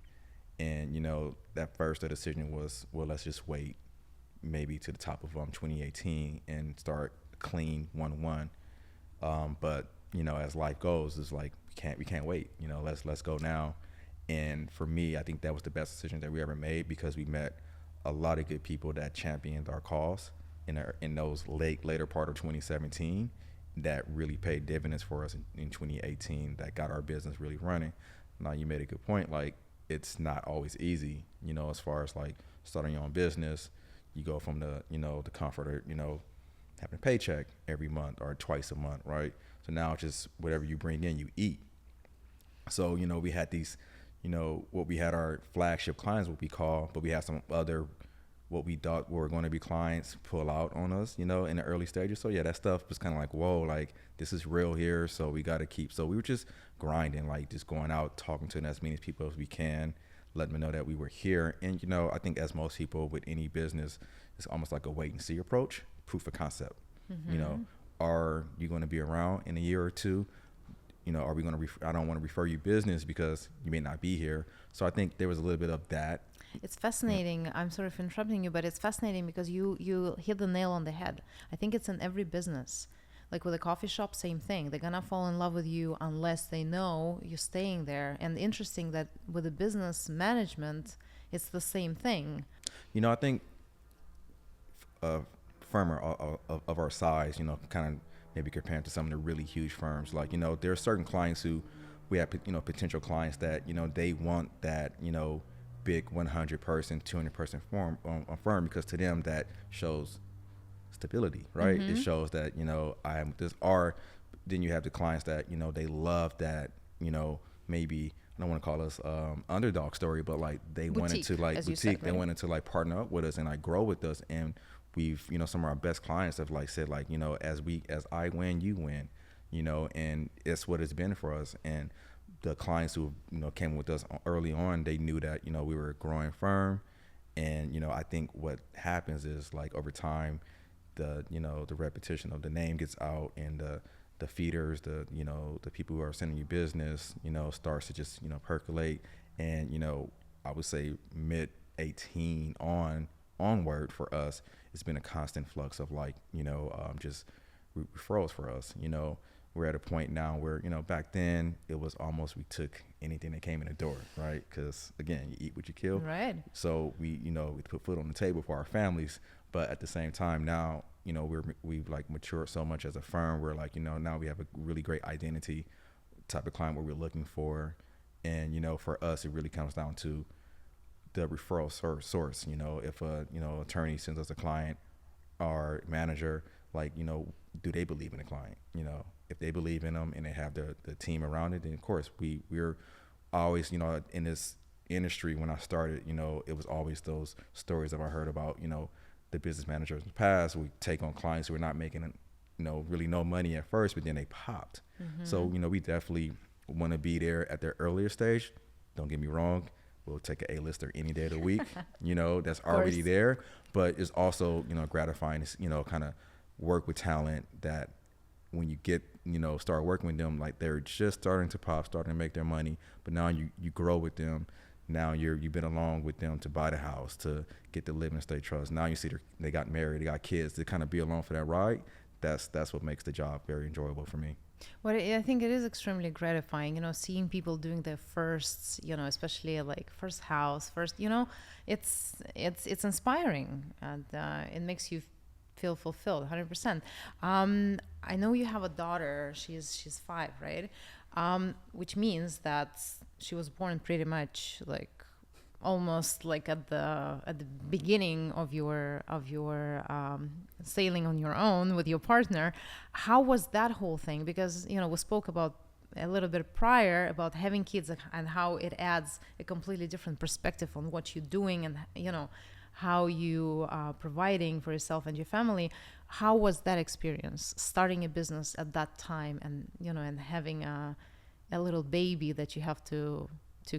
And, that first decision was, well, let's just wait maybe to the top of 2018 and start clean 1-1. But, as life goes, it's like, we can't wait, let's go now. And for me, I think that was the best decision that we ever made, because we met a lot of good people that championed our cause in those later part of 2017, that really paid dividends for us in 2018, that got our business really running. Now, you made a good point, like, it's not always easy, as far as like starting your own business. You go from the comfort of, having a paycheck every month or twice a month, right? So now it's just whatever you bring in, you eat. So, we had these, we had our flagship clients, what we call, but we had some other, what we thought were going to be clients pull out on us, in the early stages. So yeah, that stuff was kind of like, whoa, like, this is real here. So we got to keep, so we were just grinding, like just going out, talking to as many people as we can, letting them know that we were here. And, I think as most people with any business, it's almost like a wait and see approach, proof of concept. Are you going to be around in a year or two? Are we going to, I don't want to refer you business because you may not be here. So I think there was a little bit of that. It's fascinating. I'm sort of interrupting you, but it's fascinating because you hit the nail on the head. I think it's in every business. Like with a coffee shop, same thing. They're gonna fall in love with you unless they know you're staying there. And interesting that with the business management, it's the same thing. I think a firm of our size, kind of maybe compared to some of the really huge firms, like, there are certain clients who we have, potential clients that, they want that, big 100 person, 200 person firm, because to them that shows stability, right? It shows that, I am this, or then you have the clients that, they love that, maybe, I don't want to call us underdog story, but like they wanted to like boutique, said, right? They wanted to like partner up with us and like grow with us. And we've, some of our best clients have like said like, as I win, you win, and it's what it's been for us. And the clients who, came with us early on, they knew that, we were a growing firm. And, I think what happens is like over time, the repetition of the name gets out, and the feeders, the people who are sending you business, starts to just, percolate. And, I would say mid 18 onward for us, it's been a constant flux of like, just referrals for us. We're at a point now where, back then it was almost, we took anything that came in the door, right? Because again, you eat what you kill. Right. So we put food on the table for our families. But at the same time now, we've like matured so much as a firm. We're like, now we have a really great identity type of client what we're looking for. And, for us, it really comes down to the referral source. If a, attorney sends us a client, our manager, like, do they believe in the client? If they believe in them and they have the team around it, then of course we're always, in this industry, when I started, it was always those stories that I heard about, the business managers in the past. We take on clients who are not making, really no money at first, but then they popped. So, we definitely want to be there at their earlier stage. Don't get me wrong. We'll take an A-lister any day of the week, that's already there. But it's also, gratifying to, kind of work with talent that when you get, start working with them, like they're just starting to pop, starting to make their money. But now you grow with them. Now you've been along with them to buy the house, to get the living estate trust. Now you see they got married, they got kids. To kind of be along for that ride, that's what makes the job very enjoyable for me. Well, I think it is extremely gratifying, seeing people doing their firsts, especially like first house, it's inspiring, and it makes you feel fulfilled 100%. I know you have a daughter. She's 5, right? Which means that she was born pretty much like almost like at the beginning of your sailing on your own with your partner. How was that whole thing? Because we spoke about a little bit prior about having kids and how it adds a completely different perspective on what you're doing and how you are providing for yourself and your family. How was that experience, starting a business at that time, and and having a little baby that you have to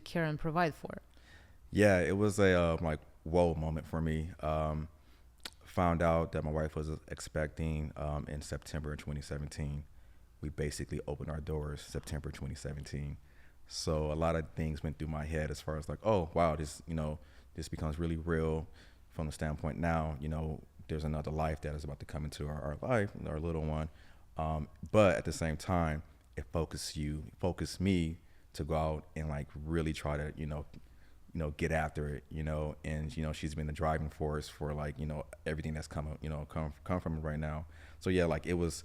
care and provide for? Yeah, it was a like whoa moment for me. Found out that my wife was expecting in September 2017. We basically opened our doors September 2017. So a lot of things went through my head as far as like, oh wow, this becomes really real from the standpoint now, there's another life that is about to come into our life, our little one. But at the same time, it focused me to go out and like really try to, get after it, and, she's been the driving force for like, everything that's come from it right now. So yeah, like it was,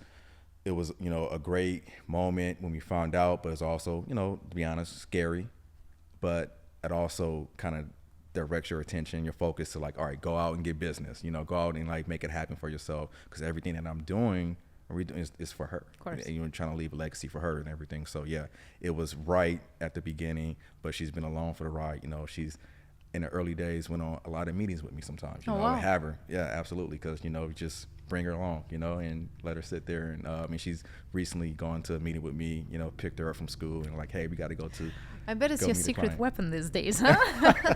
a great moment when we found out, but it's also, to be honest, scary, but it also kind of directs your attention, your focus to like, all right, go out and get business, go out and like make it happen for yourself. Because everything that I'm doing is for her. Of course. And you're trying to leave a legacy for her and everything. So yeah, it was right at the beginning, but she's been along for the ride. She's in the early days went on a lot of meetings with me sometimes. Wow. I have her. Yeah, absolutely. Because, just bring her along, and let her sit there. And she's recently gone to a meeting with me, picked her up from school and like, hey, we got to go to. I bet it's your secret weapon these days, huh?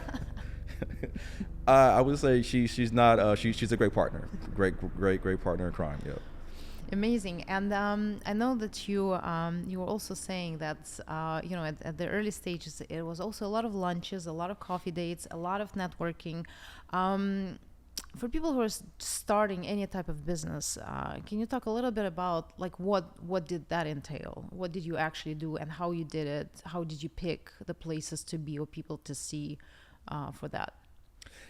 I would say she's not. She's a great partner, great partner in crime. Yeah. Amazing. And I know that you were also saying that at the early stages it was also a lot of lunches, a lot of coffee dates, a lot of networking. Um, for people who are starting any type of business, can you talk a little bit about like what did that entail? What did you actually do, and how you did it? How did you pick the places to be or people to see for that?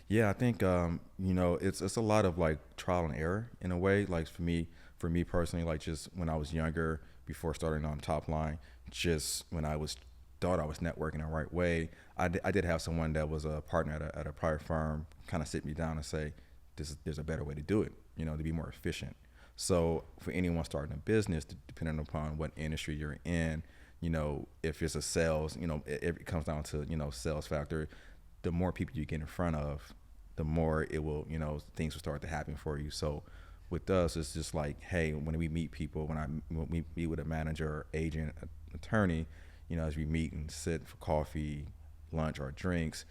Yeah, I think it's a lot of like trial and error in a way. Like for me personally, like just when I was younger, before starting on Topline, just when I was thought I was networking the right way, I did have someone that was a partner at a prior firm kind of sit me down and say, there's a better way to do it, to be more efficient. So for anyone starting a business, depending upon what industry you're in, if it's a sales, it comes down to sales factor. The more people you get in front of, the more it will, things will start to happen for you. So with us, it's just like, hey, when we meet people, when we meet with a manager, agent, attorney, as we meet and sit for coffee, lunch, or drinks,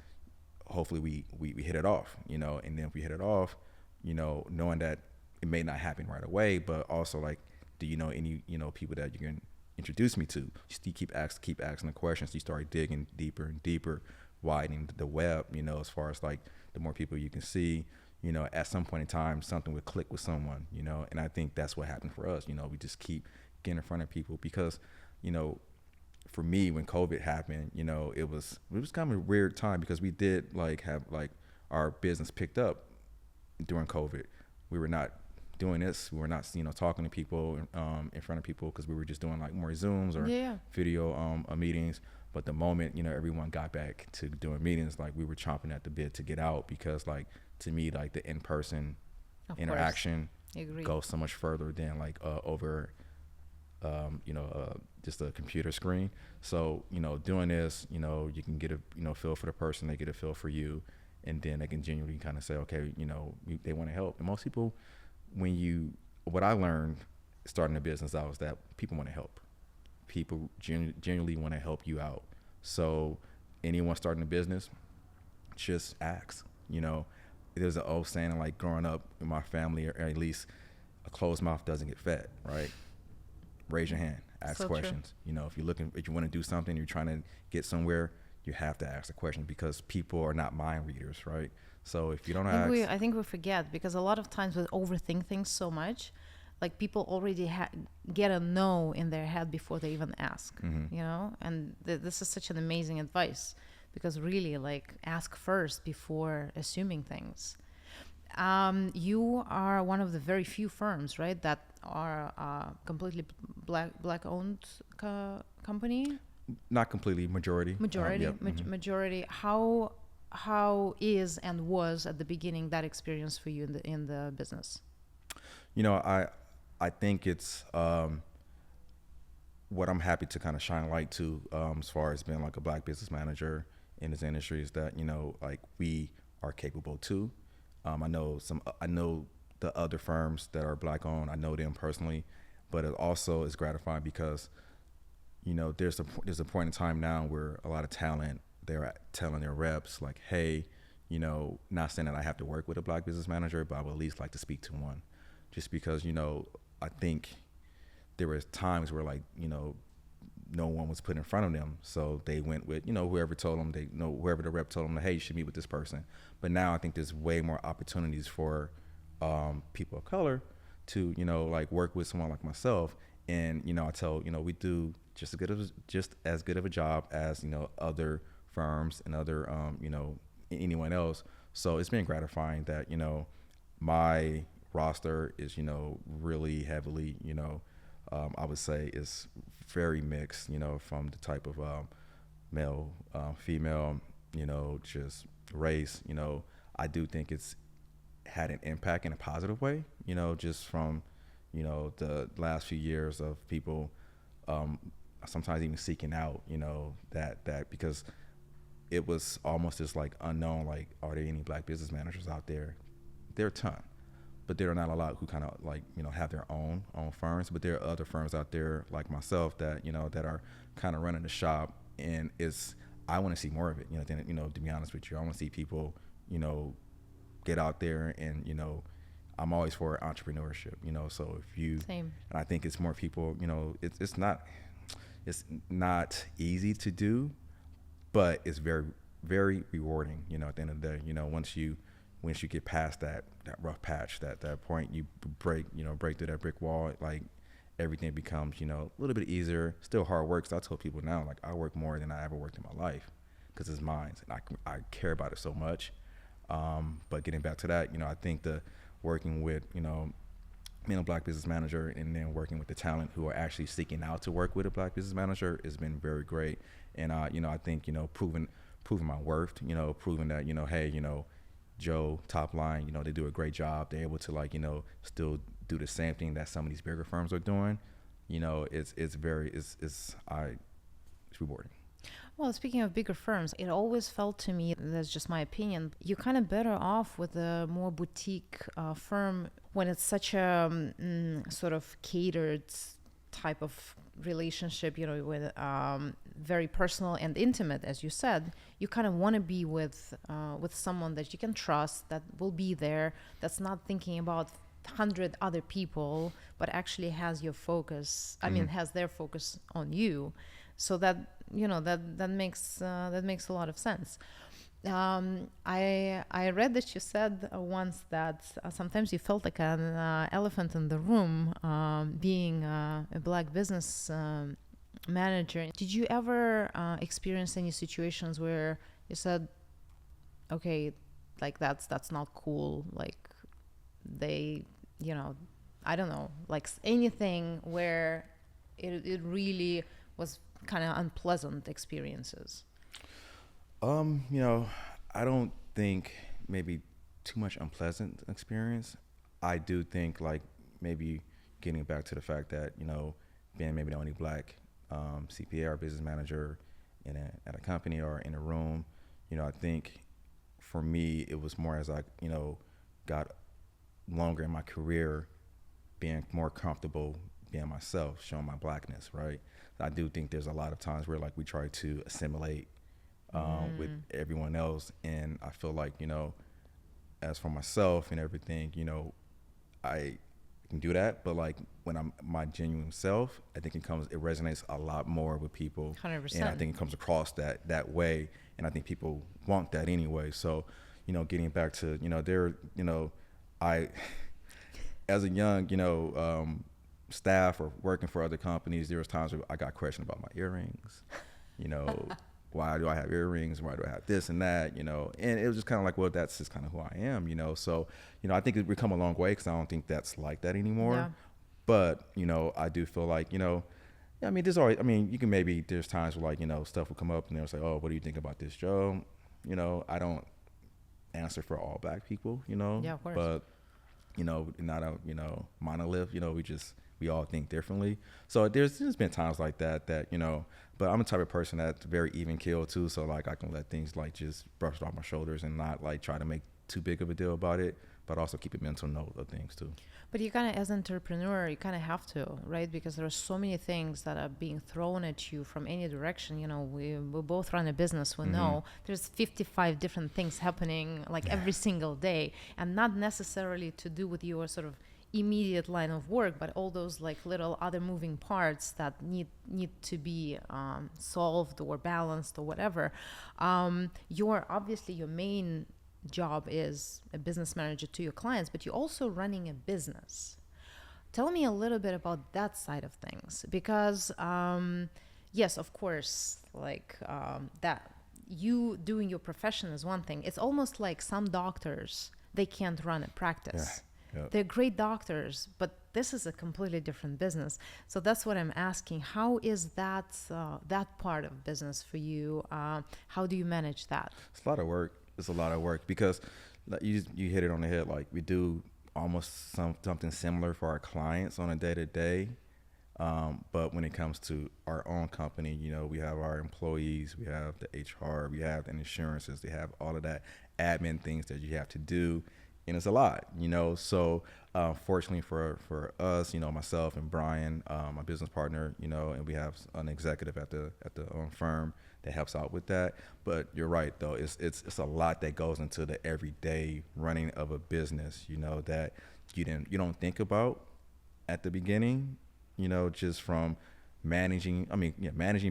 hopefully we hit it off, and then if we hit it off, knowing that it may not happen right away, but also like, do you know any, people that you can introduce me to? You keep asking the questions. You start digging deeper and deeper, widening the web, as far as like the more people you can see, at some point in time, something would click with someone, and I think that's what happened for us. We just keep getting in front of people because, for me, when COVID happened, it was kind of a weird time because we did like have like our business picked up during COVID. We were not doing this. We were not, talking to people in front of people because we were just doing like more Zooms or video meetings. But the moment, everyone got back to doing meetings, like we were chomping at the bit to get out because like, to me, like the in-person interaction goes so much further than like over, just a computer screen. So, doing this, you can get a, feel for the person, they get a feel for you, and then they can genuinely kind of say, okay, they want to help. And most people, what I learned starting a business out was that people want to help. People genuinely want to help you out. So anyone starting a business, just ask. There's an old saying like growing up in my family, or at least a closed mouth doesn't get fed, right? Raise your hand, ask So questions. true. If you want to do something, you're trying to get somewhere, you have to ask a question because people are not mind readers, right? So if you don't ask, I think we forget because a lot of times we overthink things so much. Like people already get a no in their head before they even ask, and this is such an amazing advice because really like ask first before assuming things. You are one of the very few firms, right, that are completely black owned company. not completely, majority. Majority. How is and was at the beginning that experience for you in the business? I think it's what I'm happy to kind of shine light to as far as being like a black business manager in this industry is that like we are capable too. I know the other firms that are black owned. I know them personally, but it also is gratifying because there's a point in time now where a lot of talent, they're telling their reps like, hey, not saying that I have to work with a black business manager, but I would at least like to speak to one, just because I think there was times where like no one was put in front of them, so they went with whoever told them, whoever the rep told them, hey, you should meet with this person. But now I think there's way more opportunities for people of color to like work with someone like myself, and I tell we do just as good of a job as other firms and other anyone else. So it's been gratifying that my roster is really heavily I would say is very mixed, from the type of male, female, just race. I do think it's had an impact in a positive way, just from the last few years of people sometimes even seeking out that because it was almost just like unknown, like, are there any black business managers out there? There are a ton, but there are not a lot who kind of like have their own firms. But there are other firms out there like myself that that are kind of running the shop, and I want to see more of it. To be honest with you, I want to see people get out there, and I'm always for entrepreneurship, so if you, Same. and I think it's more people, it's not easy to do, but it's very, very rewarding, at the end of the day, once you get past that rough patch, that point you break through that brick wall, like everything becomes, a little bit easier. Still hard work. So I tell people now, like, I work more than I ever worked in my life because it's mine and I care about it so much. But getting back to that, I think the working with, being a Black business manager and then working with the talent who are actually seeking out to work with a Black business manager has been very great. And, I think, proving my worth, proving that, hey, Joe, Topline, they do a great job. They're able to still do the same thing that some of these bigger firms are doing. It's rewarding. Well, speaking of bigger firms, it always felt to me, that's just my opinion, you're kind of better off with a more boutique firm when it's such a sort of catered type of relationship, with very personal and intimate, as you said. You kind of want to be with someone that you can trust, that will be there, that's not thinking about 100 other people, but actually has your focus. I mean, has their focus on you. So that that makes a lot of sense. I read that you said once that sometimes you felt like an elephant in the room, being a Black business manager. Did you ever experience any situations where you said, okay, like that's not cool, like they, I don't know, like anything where it really was kind of unpleasant experiences? I don't think maybe too much unpleasant experience. I do think like maybe getting back to the fact that, being maybe the only Black CPA or business manager at a company or in a room, I think for me, it was more as I, got longer in my career, being more comfortable being myself, showing my Blackness, right? I do think there's a lot of times where like we try to assimilate with everyone else, and I feel like, as for myself and everything, I can do that, but like when I'm my genuine self, I think it resonates a lot more with people. 100%. And I think it comes across that way, and I think people want that anyway. So, getting back to, I, as a young, staff or working for other companies, there was times where I got questioned about my earrings, why do I have earrings? Why do I have this and that? And it was just kind of like, well, that's just kind of who I am, So, I think we've come a long way because I don't think that's like that anymore. Yeah. But, I do feel like, there's always, you can there's times where like, stuff will come up and they'll say, oh, what do you think about this, Joe? I don't answer for all Black people, Yeah, of course. But, not a, monolith, we all think differently. So there's been times like that, but I'm the type of person that's very even keeled too. So like I can let things like just brush off my shoulders and not like try to make too big of a deal about it, but also keep a mental note of things too. But you kind of, as an entrepreneur, you kind of have to, right? Because there are so many things that are being thrown at you from any direction. We both run a business. We know there's 55 different things happening like every single day, and not necessarily to do with your sort of immediate line of work, but all those like little other moving parts that need to be solved or balanced or whatever. Your main job is a business manager to your clients, but you're also running a business. Tell me a little bit about that side of things, because yes, of course, like that you doing your profession is one thing. It's almost like some doctors, they can't run a practice. Yeah. They're great doctors, but this is a completely different business. So that's what I'm asking. How is that part of business for you? How do you manage that? It's a lot of work. It's a lot of work because you hit it on the head. Like we do almost something similar for our clients on a day-to-day. But when it comes to our own company, we have our employees, we have the HR, we have the insurances, they have all of that admin things that you have to do. And it's a lot, So fortunately for us, myself and Brian, my business partner, and we have an executive at the firm that helps out with that. But you're right, though. It's a lot that goes into the everyday running of a business, that you don't think about at the beginning, just from managing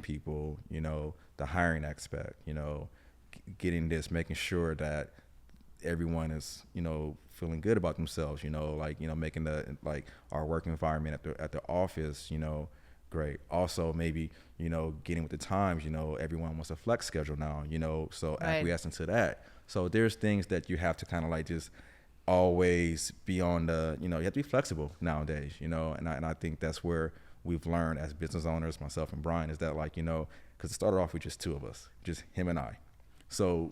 people, the hiring aspect, getting this, making sure that everyone is, feeling good about themselves, making our work environment at the office, great. Also, maybe, getting with the times, everyone wants a flex schedule now, so acquiescing to that. So there's things that you have to kind of like just always be on the, you have to be flexible nowadays, and I think that's where we've learned as business owners, myself and Brian, is that because it started off with just two of us, just him and I. So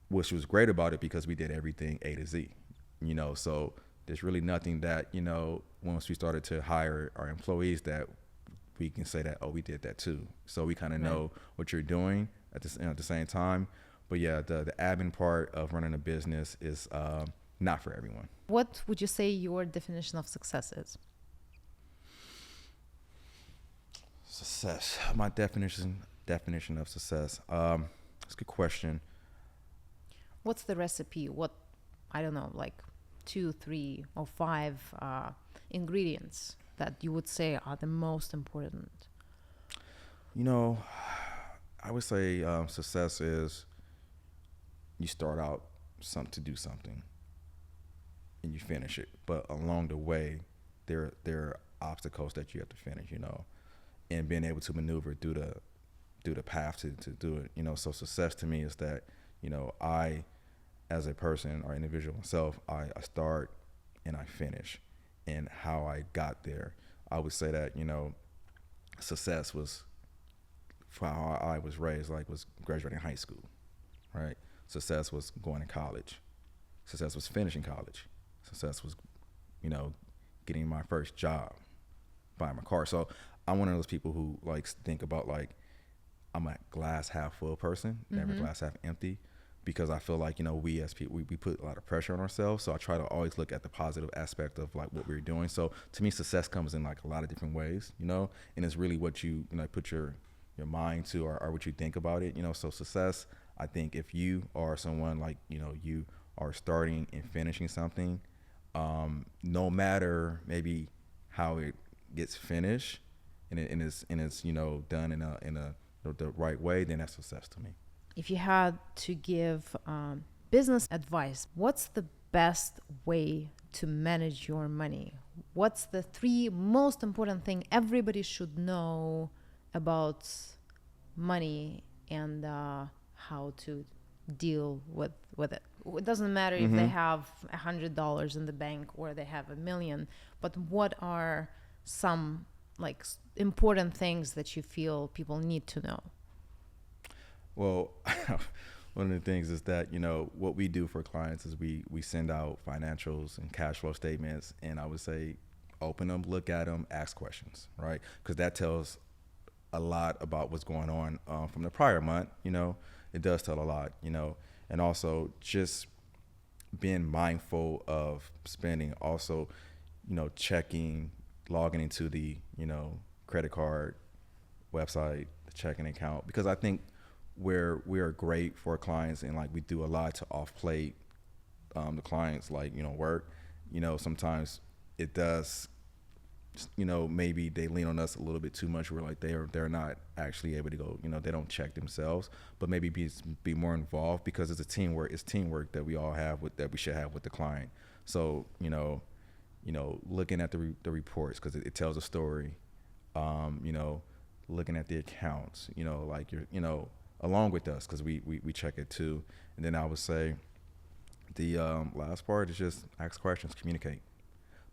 which was great about it because we did everything A to Z, so there's really nothing that, once we started to hire our employees that we can say that, oh, we did that too. So we kind of know what you're doing at the same time. But yeah, the admin part of running a business is not for everyone. What would you say your definition of success is? Success. My definition of success. That's a good question. What's the recipe? What, I don't know, like 2, 3, or 5 ingredients that you would say are the most important? I would say success is you start out to do something and you finish it, but along the way there are obstacles that you have to finish, and being able to maneuver through the path to do it, so success to me is that, I, as a person or individual myself, I start and I finish, and how I got there. I would say that, success was, for how I was raised, was graduating high school, right? Success was going to college. Success was finishing college. Success was, getting my first job, buying my car. So I'm one of those people who think about I'm a glass half full person, never glass half empty, because I feel like, we as people, we put a lot of pressure on ourselves. So I try to always look at the positive aspect of what we're doing. So to me, success comes in a lot of different ways, and it's really what you, put your mind to, or what you think about it, so success, I think if you are someone you are starting and finishing something, no matter maybe how it gets finished and it's done in the right way, then that's success to me. If you had to give business advice, what's the best way to manage your money? What's the 3 most important thing everybody should know about money and how to deal with it? It doesn't matter if they have $100 in the bank or they have $1 million, but what are some important things that you feel people need to know? Well, one of the things is that, what we do for clients is we send out financials and cash flow statements, and I would say open them, look at them, ask questions, right? Because that tells a lot about what's going on from the prior month. It does tell a lot, and also just being mindful of spending. Also, checking, logging into the, credit card website, the checking account, because I think we are great for clients, and we do a lot to off-plate the clients work. Sometimes it does, maybe they lean on us a little bit too much, where they're not actually able to go, they don't check themselves, but maybe be more involved, because it's teamwork that we all have that we should have with the client. So looking at the reports, because it tells a story, looking at the accounts, you're along with us, because we check it too. And then I would say the last part is just ask questions, communicate,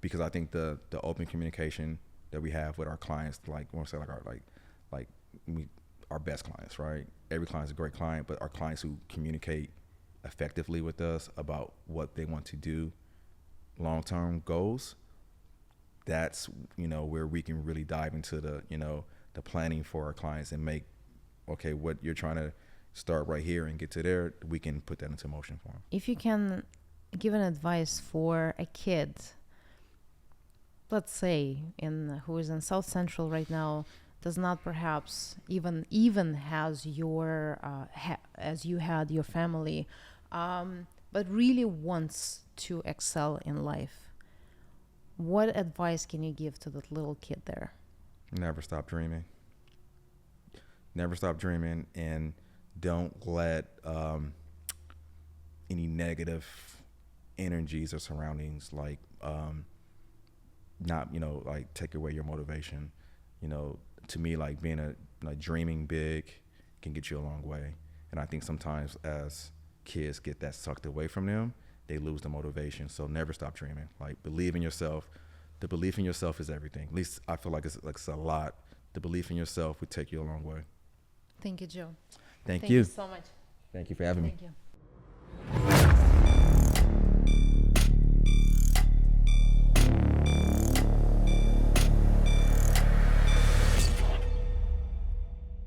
because I think the open communication that we have with our clients, our best clients, right? Every client is a great client, but our clients who communicate effectively with us about what they want to do, long-term goals, that's where we can really dive into the planning for our clients and make, okay, what you're trying to start right here and get to there, we can put that into motion for them. If you can give an advice for a kid, let's say who is in South Central right now, does not perhaps even has your as you had your family, but really wants to excel in life, what advice can you give to that little kid there? Never stop dreaming. Never stop dreaming, and don't let any negative energies or surroundings not like take away your motivation. To me, like being dreaming big can get you a long way, and I think sometimes as kids get that sucked away from them, they lose the motivation. So never stop dreaming. Like, believe in yourself. The belief in yourself is everything. At least I feel like it's a lot. The belief in yourself would take you a long way. Thank you, Joe. Thank you you so much. Thank you for having me. Thank you.